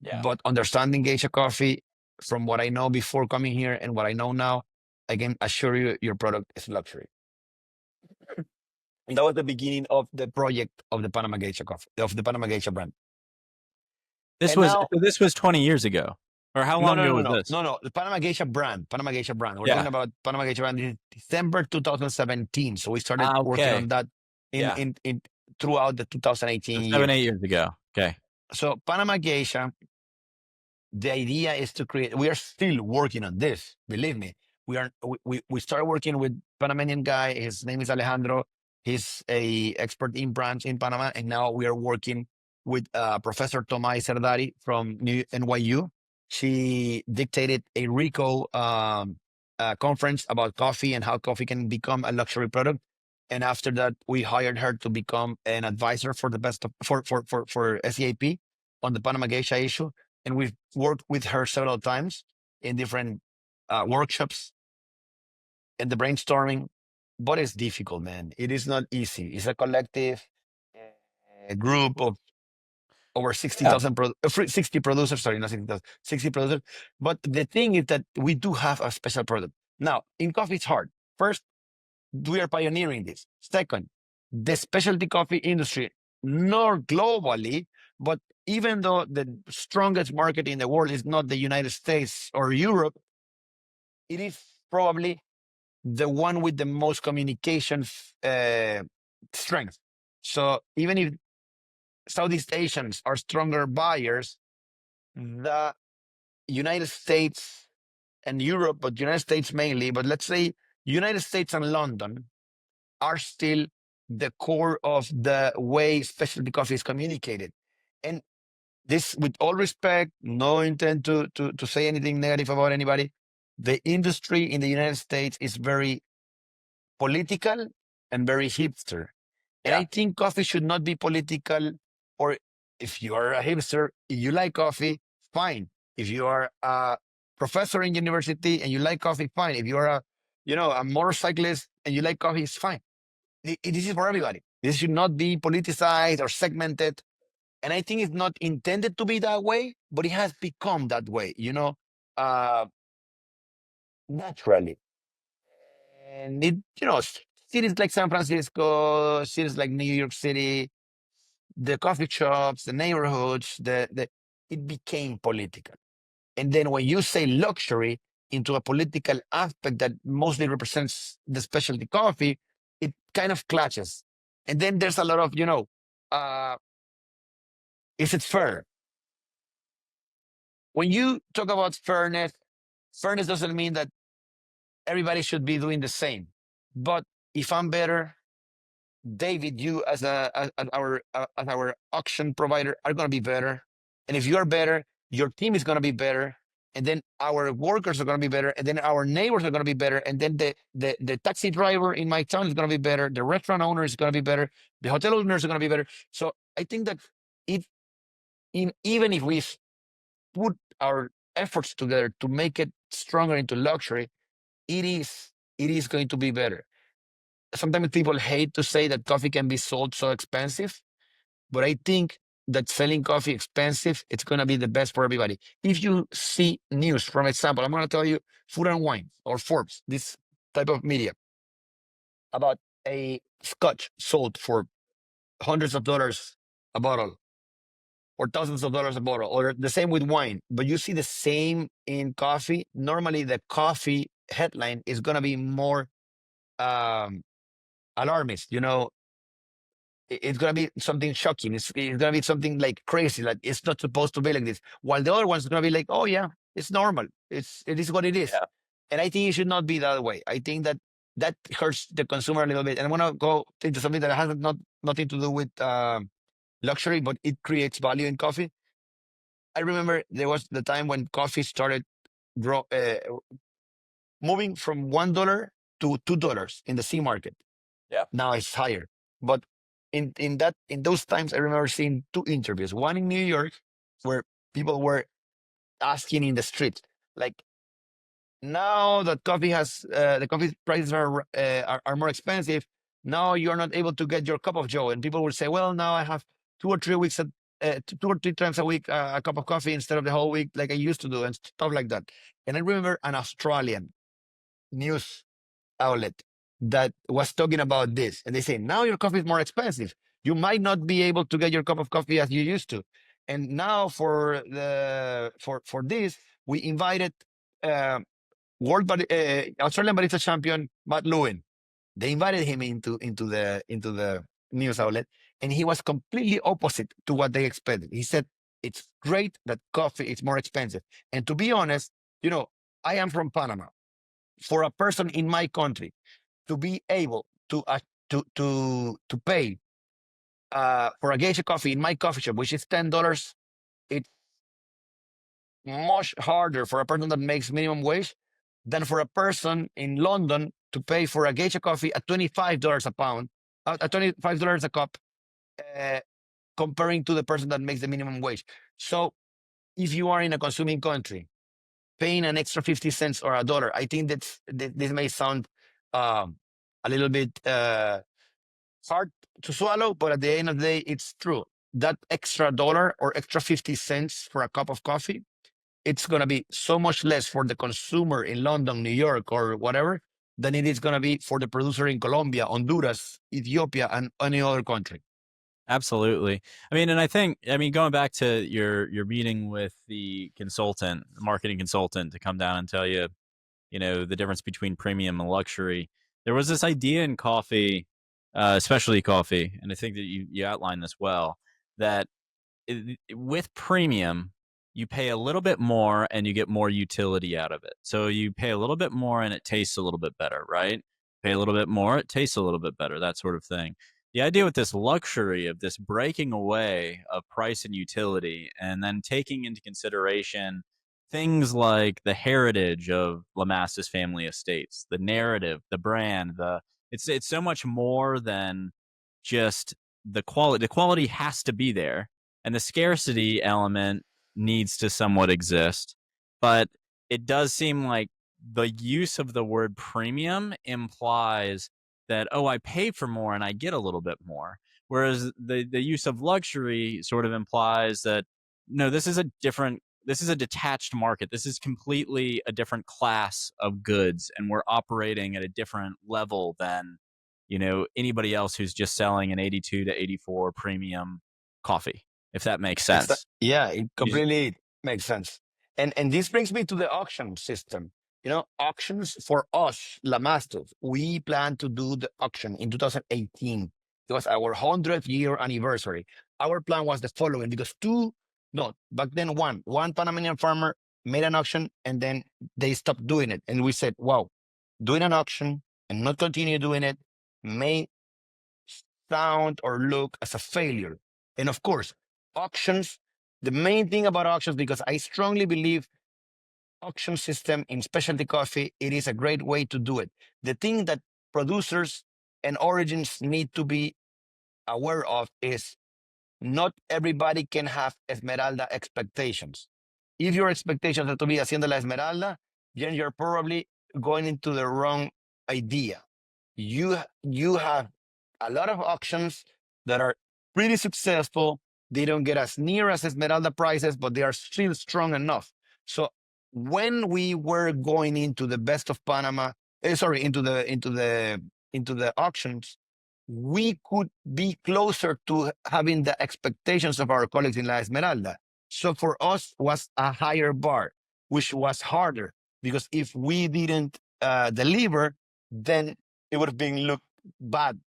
Yeah. But understanding geisha coffee, from what I know before coming here and what I know now, I can assure you your product is luxury. And that was the beginning of the project of the Panama Geisha coffee, of the Panama Geisha brand. This And was now, this was 20 years ago. Or how no, long no, ago no, was no, this? no, no. The Panama Geisha brand, Panama Geisha brand. We're Yeah. talking about Panama Geisha brand in December 2017. So we started working Okay. on that Yeah. in throughout the 2018 So year. 7, 8 years ago. Okay. So Panama Geisha, the idea is to create. We are still working on this. Believe me, we started working with Panamanian guy. His name is Alejandro. He's a expert in brands in Panama, and now we are working with Professor Tomai Serdari from NYU. She dictated a RICO conference about coffee and how coffee can become a luxury product. And after that, we hired her to become an advisor for the best of, for SEAP on the Panama Geisha issue. And we've worked with her several times in different workshops and the brainstorming. But it's difficult, man. It is not easy. It's a collective, a group over 60,000, 60 producers, sorry, not 60,000, 60 producers. But the thing is that we do have a special product. Now, in coffee, it's hard. First, we are pioneering this. Second, the specialty coffee industry, not globally, but even though the strongest market in the world is not the United States or Europe, it is probably the one with the most communication strength. So even if Southeast Asians are stronger buyers, the United States and Europe, but United States mainly, but let's say United States and London are still the core of the way specialty coffee is communicated. And this, with all respect, no intent to say anything negative about anybody, the industry in the United States is very political and very hipster. And I think coffee should not be political. Or if you are a hipster, you like coffee, fine. If you are a professor in university and you like coffee, fine. If you are a motorcyclist and you like coffee, it's fine. This is for everybody. This should not be politicized or segmented. And I think it's not intended to be that way, but it has become that way, naturally. And cities like San Francisco, cities like New York City, the coffee shops, the neighborhoods, it became political. And then when you say luxury into a political aspect that mostly represents the specialty coffee, it kind of clashes. And then there's a lot of, is it fair? When you talk about fairness doesn't mean that everybody should be doing the same. But if I'm better, David, you as our auction provider are going to be better. And if you are better, your team is going to be better. And then our workers are going to be better. And then our neighbors are going to be better. And then the taxi driver in my town is going to be better. The restaurant owner is going to be better. The hotel owners are going to be better. So I think that even if we put our efforts together to make it stronger into luxury, it is going to be better. Sometimes people hate to say that coffee can be sold so expensive, but I think that selling coffee expensive, it's going to be the best for everybody. If you see news, for example, I'm going to tell you Food and Wine or Forbes, this type of media, about a scotch sold for hundreds of dollars a bottle or thousands of dollars a bottle, or the same with wine. But you see the same in coffee. Normally, the coffee headline is going to be more alarmist. It's going to be something shocking. It's going to be something like crazy. Like it's not supposed to be like this. While the other one's going to be like, oh yeah, it's normal. It is what it is. Yeah. And I think it should not be that way. I think that hurts the consumer a little bit. And I want to go into something that has nothing to do with luxury, but it creates value in coffee. I remember there was the time when coffee started moving from $1 to $2 in the C market. Yeah. Now it's higher. But in those times, I remember seeing two interviews. One in New York, where people were asking in the street, like, now that coffee has the coffee prices are more expensive. Now you're not able to get your cup of joe, and people will say, well, now I have 2 or 3 weeks 2 or 3 times a week a cup of coffee instead of the whole week like I used to do, and stuff like that. And I remember an Australian news outlet that was talking about this, and they say, now your coffee is more expensive. You might not be able to get your cup of coffee as you used to. And now for this, we invited Australian barista champion Matt Lewin. They invited him into the news outlet, and he was completely opposite to what they expected. He said, it's great that coffee is more expensive. And to be honest, I am from Panama. For a person in my country to be able to pay for a geisha coffee in my coffee shop, which is $10, it's much harder for a person that makes minimum wage than for a person in London to pay for a geisha coffee at $25 a pound, at $25 a cup, comparing to the person that makes the minimum wage. So if you are in a consuming country, paying an extra 50 cents or $1, I think this may sound a little bit hard to swallow, but at the end of the day, it's true. that extra dollar or extra 50 cents for a cup of coffee, it's going to be so much less for the consumer in London, New York, or whatever, than it is going to be for the producer in Colombia, Honduras, Ethiopia, and any other country. Absolutely. I mean, and going back to your meeting with the consultant, the marketing consultant, to come down and tell you, the difference between premium and luxury. There was this idea in coffee, specialty coffee, and I think that you outlined this well, that with premium, you pay a little bit more and you get more utility out of it. So you pay a little bit more and it tastes a little bit better, right? Pay a little bit more, it tastes a little bit better, that sort of thing. The idea with this luxury of this breaking away of price and utility and then taking into consideration things like the heritage of Lamastus Family Estates, the narrative, the brand, it's so much more than just the quality. The quality has to be there, and the scarcity element needs to somewhat exist. But it does seem like the use of the word premium implies that, oh, I pay for more and I get a little bit more. Whereas the use of luxury sort of implies that, no, this is a detached market. This is completely a different class of goods, and we're operating at a different level than, anybody else who's just selling an 82 to 84 premium coffee, if that makes sense. Yeah, it completely makes sense. And this brings me to the auction system. Auctions for us, Lamastus, we plan to do the auction in 2018. It was our 100th year anniversary. Our plan was the following, because back then one Panamanian farmer made an auction and then they stopped doing it. And we said, wow, doing an auction and not continue doing it may sound or look as a failure. And of course, auctions, the main thing about auctions, because I strongly believe auction system in specialty coffee, it is a great way to do it. The thing that producers and origins need to be aware of is not everybody can have Esmeralda expectations. If your expectations are to be Hacienda La Esmeralda, then you're probably going into the wrong idea. You have a lot of auctions that are pretty successful. They don't get as near as Esmeralda prices, but they are still strong enough. So when we were going into the best of Panama, into the auctions, we could be closer to having the expectations of our colleagues in La Esmeralda. So for us was a higher bar, which was harder, because if we didn't deliver, then it would have been looked bad.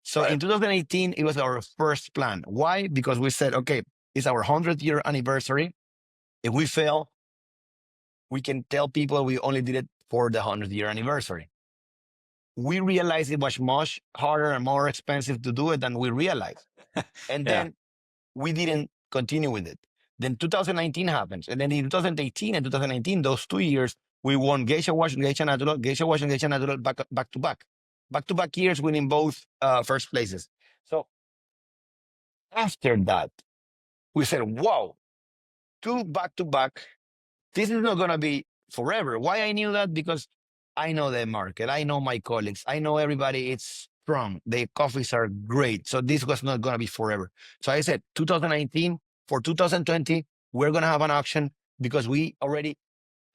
So in 2018, it was our first plan. Why? Because we said, okay, it's our 100th year anniversary. If we fail, we can tell people we only did it for the 100th year anniversary. We realized it was much harder and more expensive to do it than we realized. And then we didn't continue with it. Then 2019 happens. And then in 2018 and 2019, those 2 years, we won Geisha Wash and Geisha Natural, Geisha Wash and Geisha Natural back to back. Back-to-back years winning both first places. So after that, we said, wow, 2 back-to-back. This is not going to be forever. Why I knew that? Because I know the market. I know my colleagues. I know everybody. It's strong. The coffees are great. So this was not going to be forever. So I said 2019, for 2020, we're going to have an auction, because we already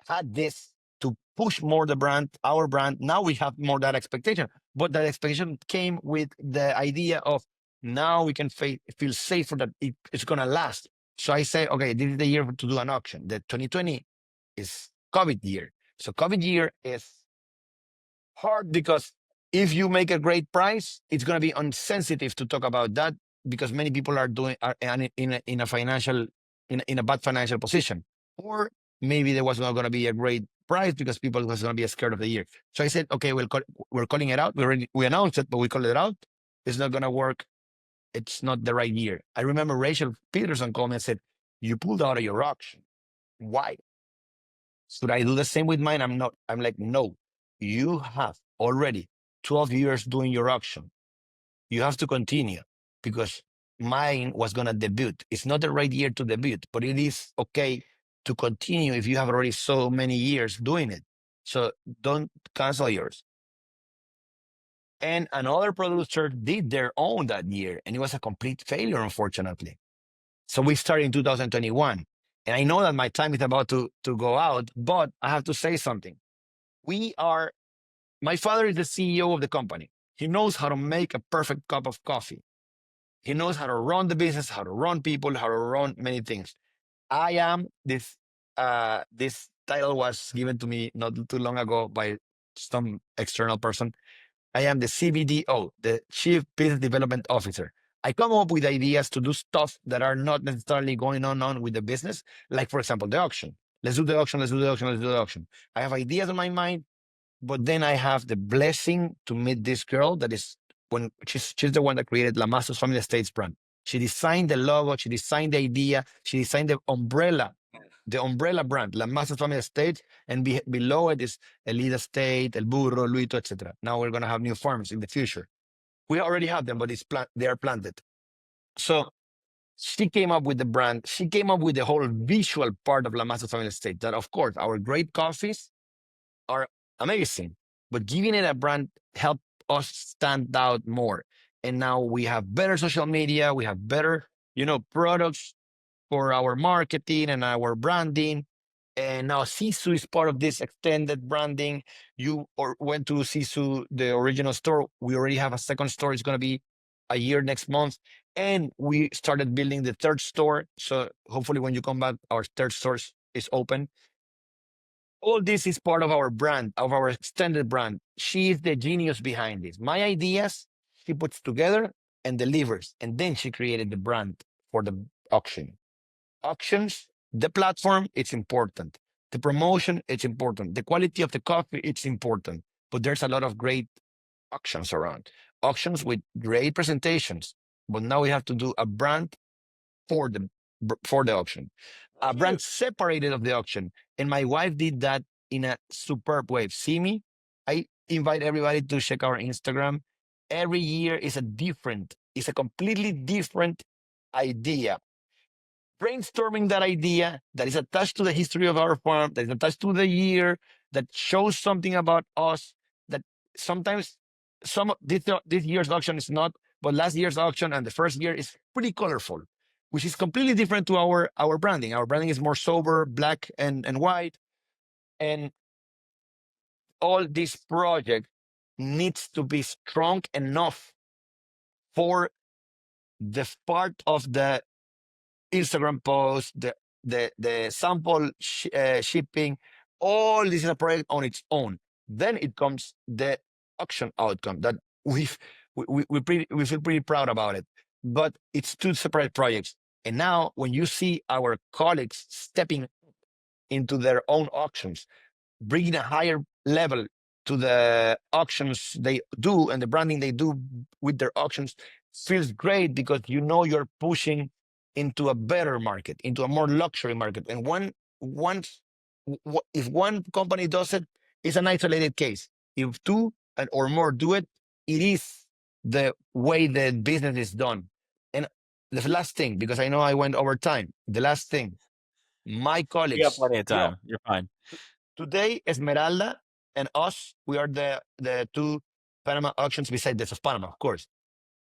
had this to push more the brand, our brand. Now we have more that expectation. But that expectation came with the idea of, now we can feel safer that it's going to last. So I say, okay, this is the year to do an auction. The 2020 is COVID year. So COVID year is hard, because if you make a great price, it's going to be insensitive to talk about that, because many people are in a bad financial position. Or maybe there was not going to be a great price because people was going to be scared of the year. So I said, okay, we're calling it out. We announced it, but we call it out. It's not going to work. It's not the right year. I remember Rachel Peterson called me and said, you pulled out of your auction. Why? Should I do the same with mine? I'm like, no, you have already 12 years doing your auction. You have to continue, because mine was going to debut. It's not the right year to debut, but it is okay to continue if you have already so many years doing it. So don't cancel yours. And another producer did their own that year, and it was a complete failure, unfortunately. So we started in 2021. And I know that my time is about to go out, but I have to say something. My father is the CEO of the company. He knows how to make a perfect cup of coffee. He knows how to run the business, how to run people, how to run many things. I am this title was given to me not too long ago by some external person. I am the CBDO, the Chief Business Development Officer. I come up with ideas to do stuff that are not necessarily going on with the business. Like, for example, the auction. Let's do the auction, let's do the auction, let's do the auction. I have ideas in my mind, but then I have the blessing to meet this girl that is when she's the one that created Lamastus Family Estates brand. She designed the logo, she designed the idea, she designed the umbrella brand, Lamastus Family Estates, and below it is Elida Estate, El Burro, Luito, etc. Now we're gonna have new farms in the future. We already have them, but they are planted. So she came up with the brand. She came up with the whole visual part of Lamastus Family Estate. That, of course, our great coffees are amazing, but giving it a brand helped us stand out more. And now we have better social media, we have better, products for our marketing and our branding. And now Sisu is part of this extended branding. You went to Sisu, the original store. We already have a second store. It's going to be a year next month. And we started building the third store. So hopefully when you come back, our third store is open. All this is part of our brand, of our extended brand. She is the genius behind this. My ideas, she puts together and delivers. And then she created the brand for the auction. Auctions, the platform, it's important. The promotion, it's important. The quality of the coffee, it's important. But there's a lot of great auctions around. Auctions with great presentations. But now we have to do a brand for the auction. A brand separated of the auction. And my wife did that in a superb way. See me? I invite everybody to check our Instagram. Every year is it's a completely different idea. Brainstorming that idea that is attached to the history of our farm, that is attached to the year, that shows something about us, that sometimes this year's auction is not, but last year's auction and the first year is pretty colorful, which is completely different to our branding. Our branding is more sober, black and white. And all this project needs to be strong enough for the part of the Instagram post, the sample shipping, all this is a project on its own. Then it comes the auction outcome that we feel pretty proud about it. But it's two separate projects. And now when you see our colleagues stepping into their own auctions, bringing a higher level to the auctions they do and the branding they do with their auctions, feels great because you're pushing into a better market, into a more luxury market. And if one company does it, it's an isolated case. If two or more do it, it is the way the business is done. And the last thing, because I know I went over time, the last thing, my You got colleagues, plenty of time. You're fine. today, Esmeralda and us, we are the two Panama auctions besides this of Panama, of course.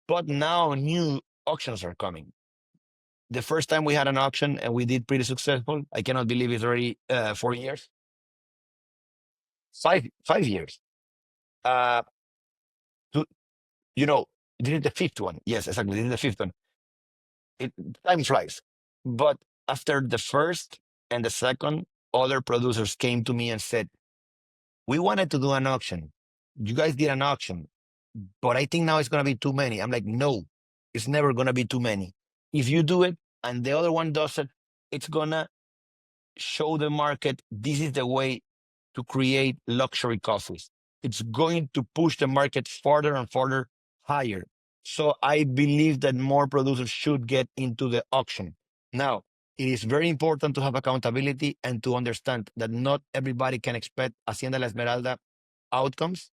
But now new auctions are coming. The first time we had an auction and we did pretty successful. I cannot believe it's already 4 years. 5 years. To, this is the fifth one. Yes, exactly. This is the fifth one. Time flies. But after the first and the second, other producers came to me and said, we wanted to do an auction. You guys did an auction, but I think now it's going to be too many. I'm like, no, it's never going to be too many. If you do it and the other one does it, it's going to show the market this is the way to create luxury coffees. It's going to push the market farther and farther higher. So I believe that more producers should get into the auction. Now, it is very important to have accountability and to understand that not everybody can expect Hacienda La Esmeralda outcomes,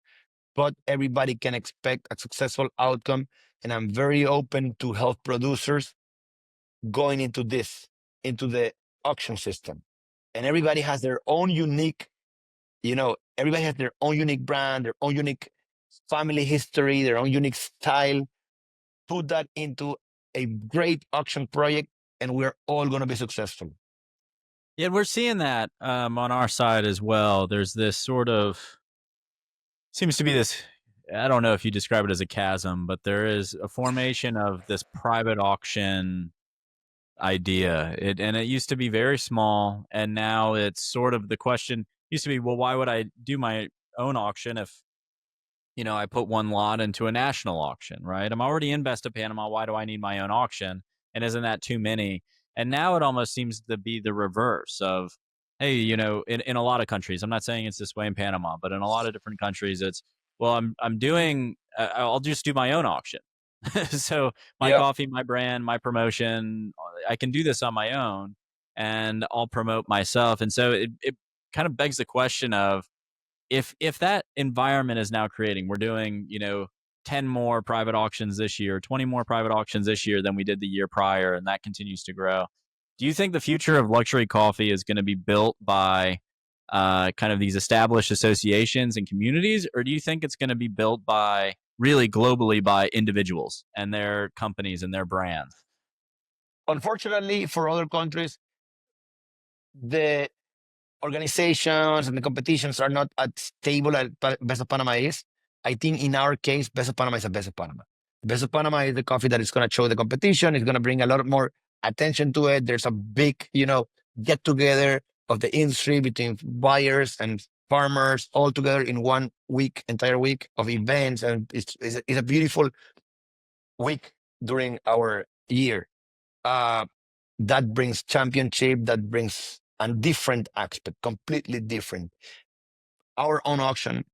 but everybody can expect a successful outcome. And I'm very open to help producers going into the auction system. And everybody has their own unique, everybody has their own unique brand, their own unique family history, their own unique style, put that into a great auction project, and we're all going to be successful. Yeah, we're seeing that on our side as well. There's this sort of seems to be this. I don't know if you describe it as a chasm, but there is a formation of this private auction idea. And it used to be very small, and now it's sort of the question used to be, well, why would I do my own auction if I put one lot into a national auction, right? I'm already in Best of Panama. Why do I need my own auction? And isn't that too many? And now it almost seems to be the reverse of, hey, in a lot of countries, I'm not saying it's this way in Panama, but in a lot of different countries, it's, well, I'm doing, I'll just do my own auction. So my Yeah. coffee, my brand, my promotion, I can do this on my own and I'll promote myself. And so it kind of begs the question of, if that environment is now creating, we're doing 10 more private auctions this year, 20 more private auctions this year than we did the year prior, and that continues to grow. Do you think the future of luxury coffee is going to be built by kind of these established associations and communities, or do you think it's going to be built by really globally by individuals and their companies and their brands? Unfortunately, for other countries, the organizations and the competitions are not as stable as Best of Panama is. I think in our case, Best of Panama is a Best of Panama. Best of Panama is the coffee that is going to show the competition. It's going to bring a lot more attention to it. There's a big, get together of the industry between buyers and farmers all together in 1 week, entire week of events. And it's a beautiful week during our year. That brings championship, that brings a different aspect, completely different. Our own auction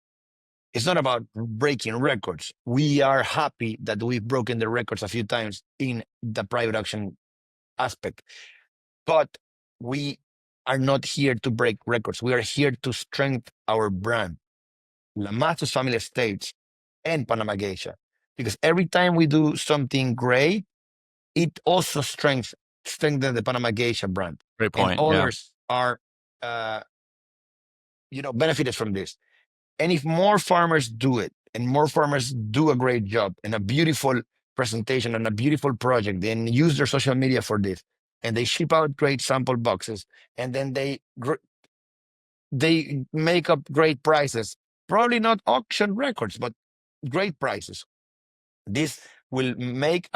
is not about breaking records. We are happy that we've broken the records a few times in the private auction aspect, but we are not here to break records. We are here to strengthen our brand, Lamastus Family Estates and Panama Geisha, because every time we do something great, it also strengthens the Panama Geisha brand. Great And point. Yeah. others are, benefited from this. And if more farmers do it, and more farmers do a great job and a beautiful presentation and a beautiful project, then use their social media for this, and they ship out great sample boxes, and then they make up great prices, probably not auction records, but great prices. This will make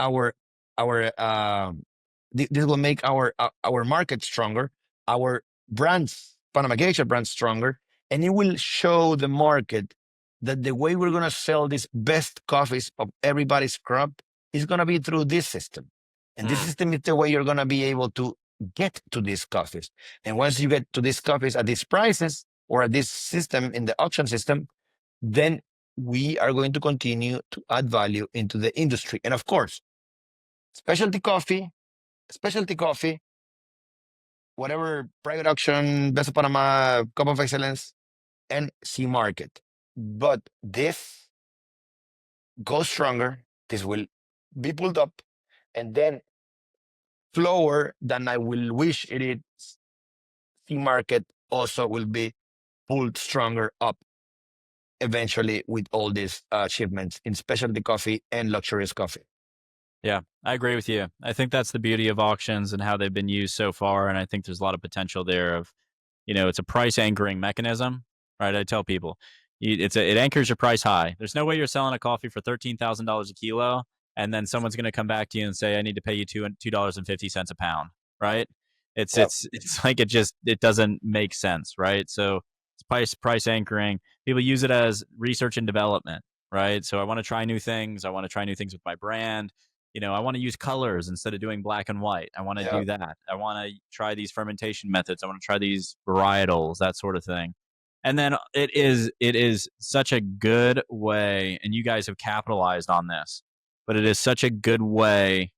this will make our market stronger, our brands, Panama Geisha brand stronger, and it will show the market that the way we're going to sell these best coffees of everybody's crop is going to be through this system. And this system is the way you're going to be able to get to these coffees. And once you get to these coffees at these prices or at this system in the auction system, then we are going to continue to add value into the industry. And of course, specialty coffee, whatever private auction, Best of Panama, Cup of Excellence, and C market. But this goes stronger. This will be pulled up, and then slower than I will wish it is. C market also will be pulled stronger up eventually with all these shipments in specialty coffee and luxurious coffee. Yeah, I agree with you. I think that's the beauty of auctions and how they've been used so far. And I think there's a lot of potential there of, it's a price anchoring mechanism, right? I tell people it anchors your price high. There's no way you're selling a coffee for $13,000 a kilo. And then someone's going to come back to you and say, I need to pay you $2.50 a pound, right? It's like it doesn't make sense, right? So it's price anchoring. People use it as research and development, right? So I want to try new things. I want to try new things with my brand. I want to use colors instead of doing black and white. I want to do that. I want to try these fermentation methods. I want to try these varietals, that sort of thing. And then it is such a good way, and you guys have capitalized on this, but it is such a good way.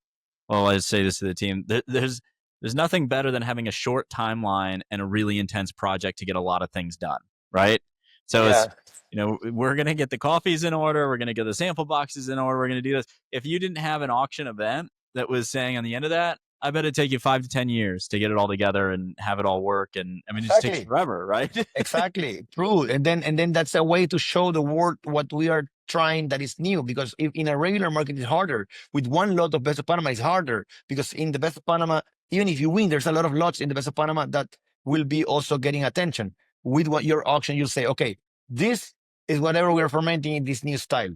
Well, I say this to the team. There's nothing better than having a short timeline and a really intense project to get a lot of things done, right? So it's, we're going to get the coffees in order. We're going to get the sample boxes in order. We're going to do this. If you didn't have an auction event that was saying on the end of that, I bet it'd take you 5 to 10 years to get it all together and have it all work. And I mean, it just takes forever, right? Exactly. True. And then that's a way to show the world what we are trying that is new, because if in a regular market it's harder. With one lot of Best of Panama it's harder, because in the Best of Panama, even if you win, there's a lot of lots in the Best of Panama that will be also getting attention. With what your auction, you'll say, okay, this is whatever we're fermenting in this new style.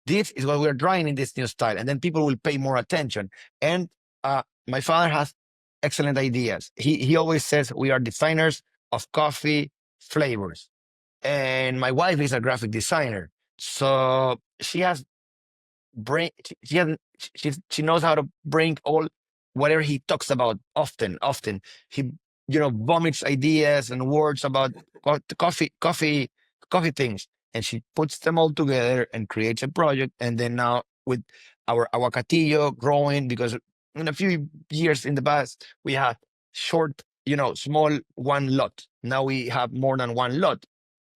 This is what we're drying in this new style. And then people will pay more attention. And my father has excellent ideas. He always says we are designers of coffee flavors. And my wife is a graphic designer. So she has bring she has she knows how to bring all whatever he talks about often. He vomits ideas and words about coffee things, and she puts them all together and creates a project. And then now with our aguacatillo growing, because in a few years in the past we had short, small one lot. Now we have more than one lot.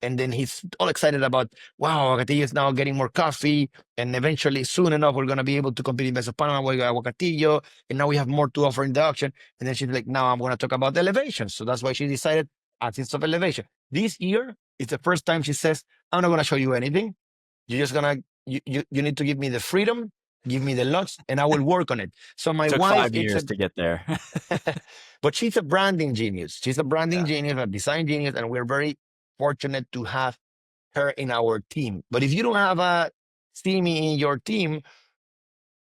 And then he's all excited about, wow, Aguacatillo is now getting more coffee. And eventually, soon enough, we're going to be able to compete in Best of Panama with Aguacatillo. And now we have more to offer in the auction. And then she's like, now I'm going to talk about elevation. So that's why she decided Axis of Elevation. This year, it's the first time she says, I'm not going to show you anything. You're just going to, you need to give me the freedom, give me the lots, and I will work on it. So my Took wife, 5 years to get there. but she's a branding genius. She's a branding genius, a design genius, and we're very fortunate to have her in our team. But if you don't have a Simi in your team,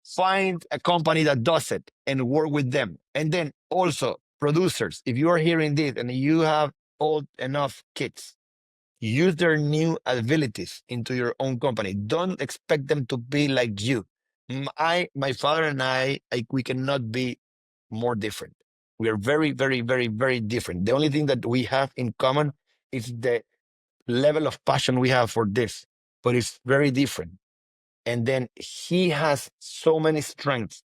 find a company that does it and work with them. And then also producers, if you are hearing this and you have old enough kids, use their new abilities into your own company. Don't expect them to be like you. My father and I, we cannot be more different. We are very, very, very, very different. The only thing that we have in common is the level of passion we have for this, but it's very different. And then he has so many strengths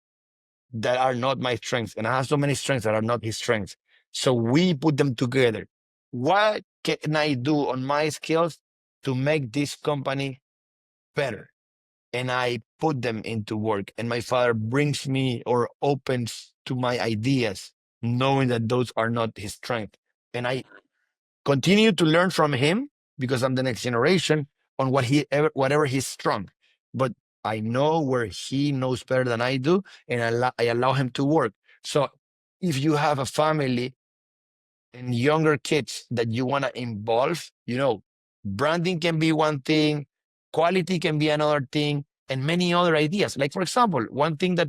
that are not my strengths, and I have so many strengths that are not his strengths. So we put them together. What can I do on my skills to make this company better? And I put them into work. And my father brings me or opens to my ideas, knowing that those are not his strength. And I continue to learn from him because I'm the next generation on whatever he's strong. But I know where he knows better than I do, and I allow him to work. So if you have a family and younger kids that you want to involve, branding can be one thing, quality can be another thing, and many other ideas. Like, for example, one thing that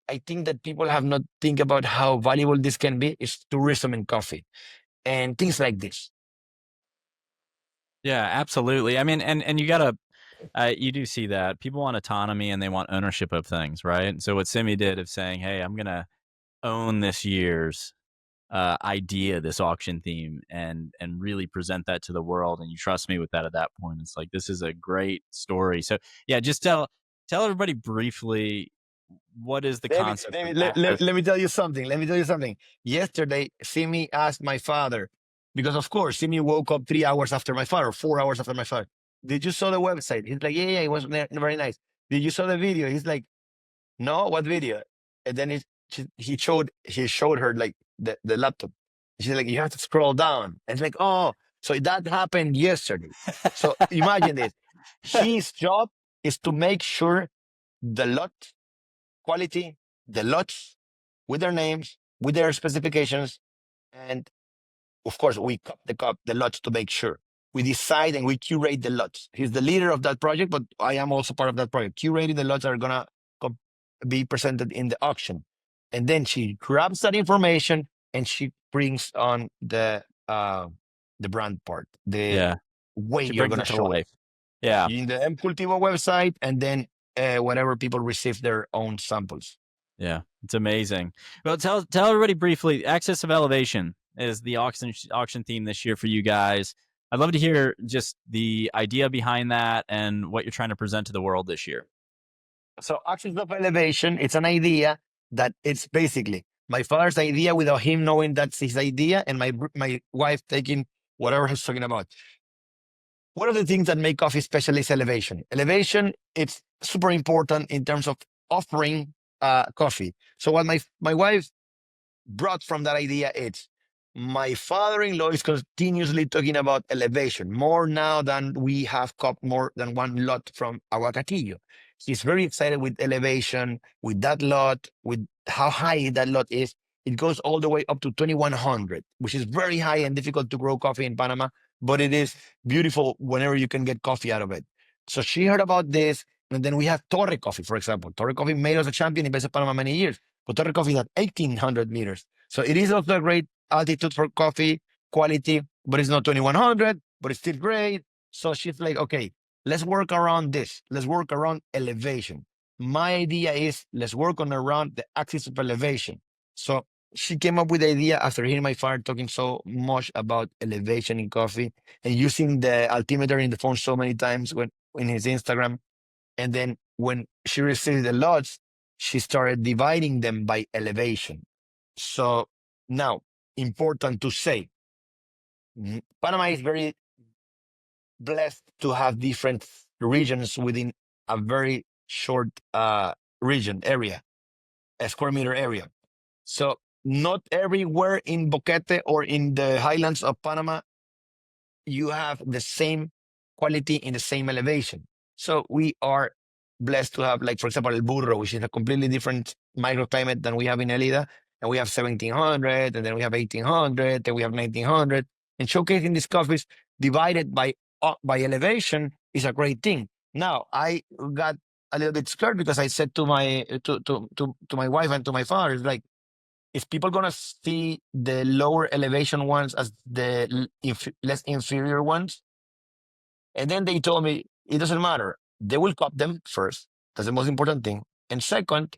I think that people have not think about how valuable this can be is tourism and coffee and things like this. Yeah, absolutely. I mean, and you gotta, you do see that people want autonomy and they want ownership of things, right? So what Simi did of saying, hey, I'm gonna own this year's idea, this auction theme, and really present that to the world, and you trust me with that. At that point, it's like, this is a great story. So yeah, just tell everybody briefly, what is the concept of access? Let me tell you something. Yesterday, Simi asked my father, because of course, Simi woke up 3 hours after my father, 4 hours after my father. Did you saw the website? He's like, yeah, it was very nice. Did you saw the video? He's like, no, what video? And then he showed her like the laptop. She's like, you have to scroll down. And it's like, oh, so that happened yesterday. So imagine this. His job is to make sure the lot quality, the lots with their names, with their specifications, and of course we cup the lots to make sure. We decide and we curate the lots. He's the leader of that project, but I am also part of that project. Curating the lots that are gonna be presented in the auction. And then she grabs that information and she brings on the brand part, the way She you're brings gonna it to show life. it. Yeah. In the M-Cultivo website, and then whenever people receive their own samples. Yeah, it's amazing. Well, tell everybody briefly. Access of Elevation is the auction theme this year for you guys. I'd love to hear just the idea behind that and what you're trying to present to the world this year. So Access of Elevation, it's an idea that it's basically my father's idea without him knowing that's his idea, and my wife taking whatever he's talking about. One of the things that make coffee special is elevation. Elevation, it's super important in terms of offering coffee. So what my wife brought from that idea is, My father-in-law is continuously talking about elevation, more now than we have caught more than one lot from Aguacatillo. He's very excited with elevation, with that lot, with how high that lot is. It goes all the way up to 2100, which is very high and difficult to grow coffee in Panama, but it is beautiful whenever you can get coffee out of it. So she heard about this, and then we have Torre Coffee, for example. Torre Coffee made us a champion in Best of Panama many years, but Torre Coffee is at 1800 meters. So it is also a great altitude for coffee quality, but it's not 2100, but it's still great. So she's like, okay, let's work around this. Let's work around elevation. My idea is let's work on around the axis of elevation. So she came up with the idea after hearing my father talking so much about elevation in coffee and using the altimeter in the phone so many times when in his Instagram. And then when she received the lots, she started dividing them by elevation. So now, important to say, Panama is very blessed to have different regions within a very short region area, a square meter area. So not everywhere in Boquete or in the highlands of Panama you have the same quality in the same elevation. So we are blessed to have, like, for example, El Burro, which is a completely different microclimate than we have in Elida. And we have 1700, and then we have 1800, then we have 1900. And showcasing these coffees divided by elevation is a great thing. Now, I got a little bit scared because I said to my my wife and to my father, it's like, is people gonna see the lower elevation ones as the less inferior ones? And then they told me it doesn't matter. They will cop them first. That's the most important thing. And second,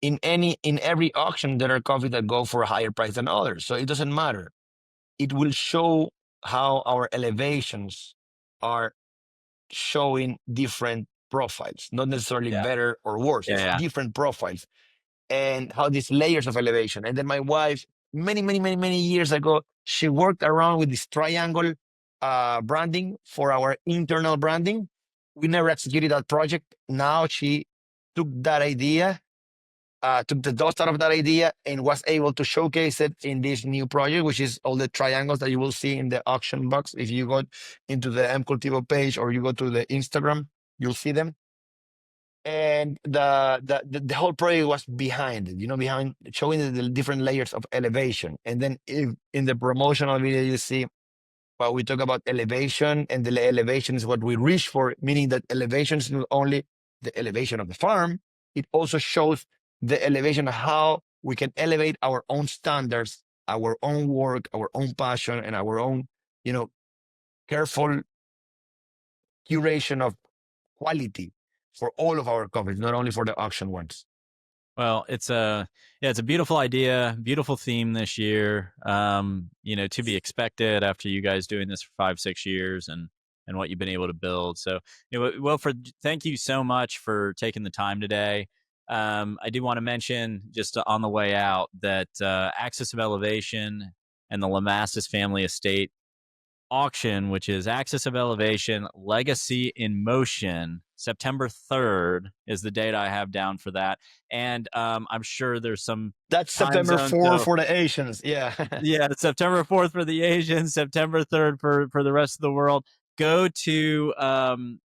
in every auction, there are coffees that go for a higher price than others. So it doesn't matter. It will show how our elevations are showing different profiles, not necessarily better or worse. It's different profiles. And how these layers of elevation. And then my wife, many years ago, she worked around with this triangle branding for our internal branding. We never executed that project. Now she took that idea, took the dust out of that idea, and was able to showcase it in this new project, which is all the triangles that you will see in the auction box. If you go into the M-Cultivo page or you go to the Instagram, you'll see them. And the whole project was behind it, behind showing the different layers of elevation. And then in the promotional video, you see, well, we talk about elevation, and the elevation is what we reach for, meaning that elevation is not only the elevation of the farm, it also shows the elevation of how we can elevate our own standards, our own work, our own passion, and our own, careful curation of quality for all of our coverage, not only for the auction ones. Well, it's a beautiful idea, beautiful theme this year. To be expected after you guys doing this for 5-6 years and what you've been able to build. So, Wilford, thank you so much for taking the time today. I do want to mention just on the way out that Axis of Elevation and the Lamastus Family Estate auction, which is Axis of Elevation Legacy in Motion, September 3rd is the date I have down for that. And I'm sure there's some that's September 4th for the Asians. Yeah. Yeah, September 4th for the Asians, September 3rd for the rest of the world. Go to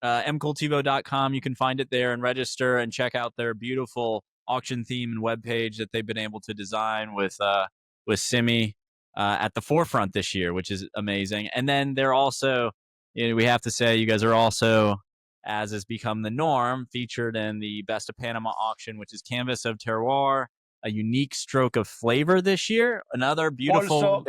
mcultivo.com. You can find it there and register and check out their beautiful auction theme and webpage that they've been able to design with Simi at the forefront this year, which is amazing. And then they're also, we have to say, you guys are also, as has become the norm, featured in the Best of Panama auction, which is Canvas of Terroir, a unique stroke of flavor this year. Another beautiful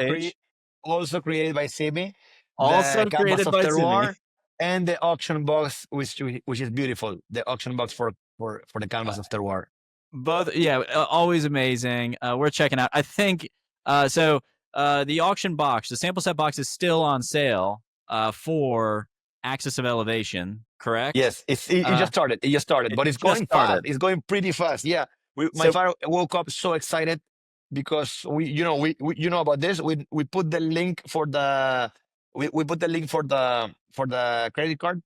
also created by Simi. Also created by Simi. And the auction box, which is beautiful. The auction box for the Canvas of Terroir. Both, always amazing. We're checking out. I think the auction box, the sample set box, is still on sale for Axis of Elevation, correct? Yes, it just started. It just started, but it's going fast. It's going pretty fast. Yeah, my father woke up so excited because we about this. We put the link for the credit card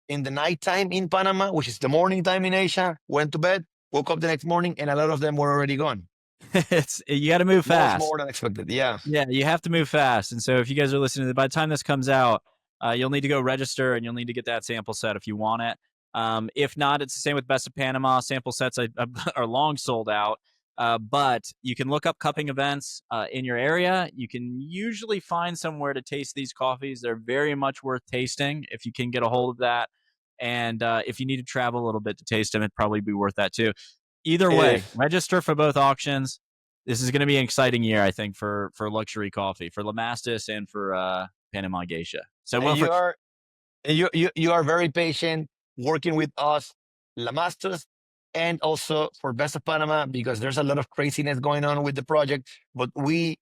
in the nighttime in Panama, which is the morning time in Asia. Went to bed, woke up the next morning, and a lot of them were already gone. You got to move fast. More than expected. Yeah. Yeah, you have to move fast. And so if you guys are listening, by the time this comes out, you'll need to go register and you'll need to get that sample set if you want it. If not, it's the same with Best of Panama. Sample sets are long sold out. But you can look up cupping events in your area. You can usually find somewhere to taste these coffees. They're very much worth tasting if you can get a hold of that. And if you need to travel a little bit to taste them, it'd probably be worth that too. Either way, register for both auctions. This is going to be an exciting year, I think, for luxury coffee, for Lamastus and for Panama Geisha. So you are very patient working with us, Lamastus, and also for Best of Panama, because there's a lot of craziness going on with the project. But we,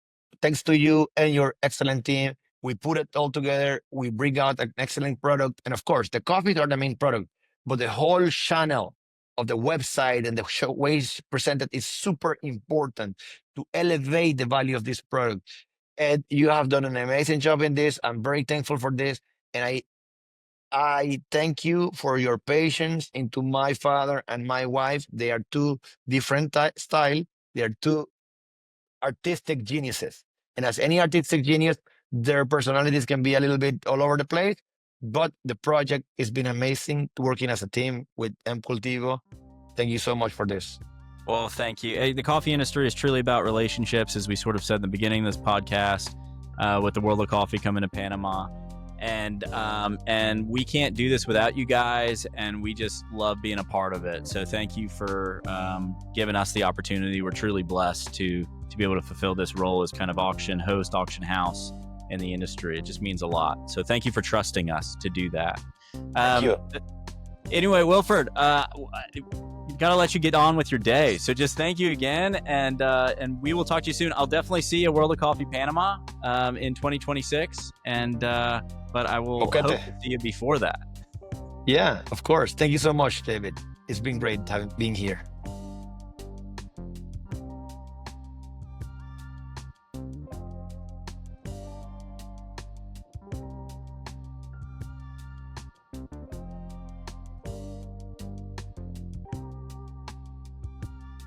thanks to you and your excellent team, we put it all together. We bring out an excellent product. And of course, the coffees are the main product, but the whole channel of the website and the ways presented is super important to elevate the value of this product. And you have done an amazing job in this. I'm very thankful for this. And I thank you for your patience into my father and my wife. They are two different style. They are two artistic geniuses. And as any artistic genius, their personalities can be a little bit all over the place. But the project has been amazing working as a team with M-Cultivo. Thank you so much for this. Well, thank you. The coffee industry is truly about relationships, as we sort of said in the beginning of this podcast, with the world of coffee coming to Panama. And we can't do this without you guys, and we just love being a part of it. So thank you for giving us the opportunity. We're truly blessed to be able to fulfill this role as kind of auction host, auction house in the industry. It just means a lot. So thank you for trusting us to do that. Thank you. Anyway, Wilford, gotta let you get on with your day. So just thank you again, and we will talk to you soon. I'll definitely see a World of Coffee Panama in 2026, and but I will hope to see you before that. Yeah, of course. Thank you so much, David. It's been great being here.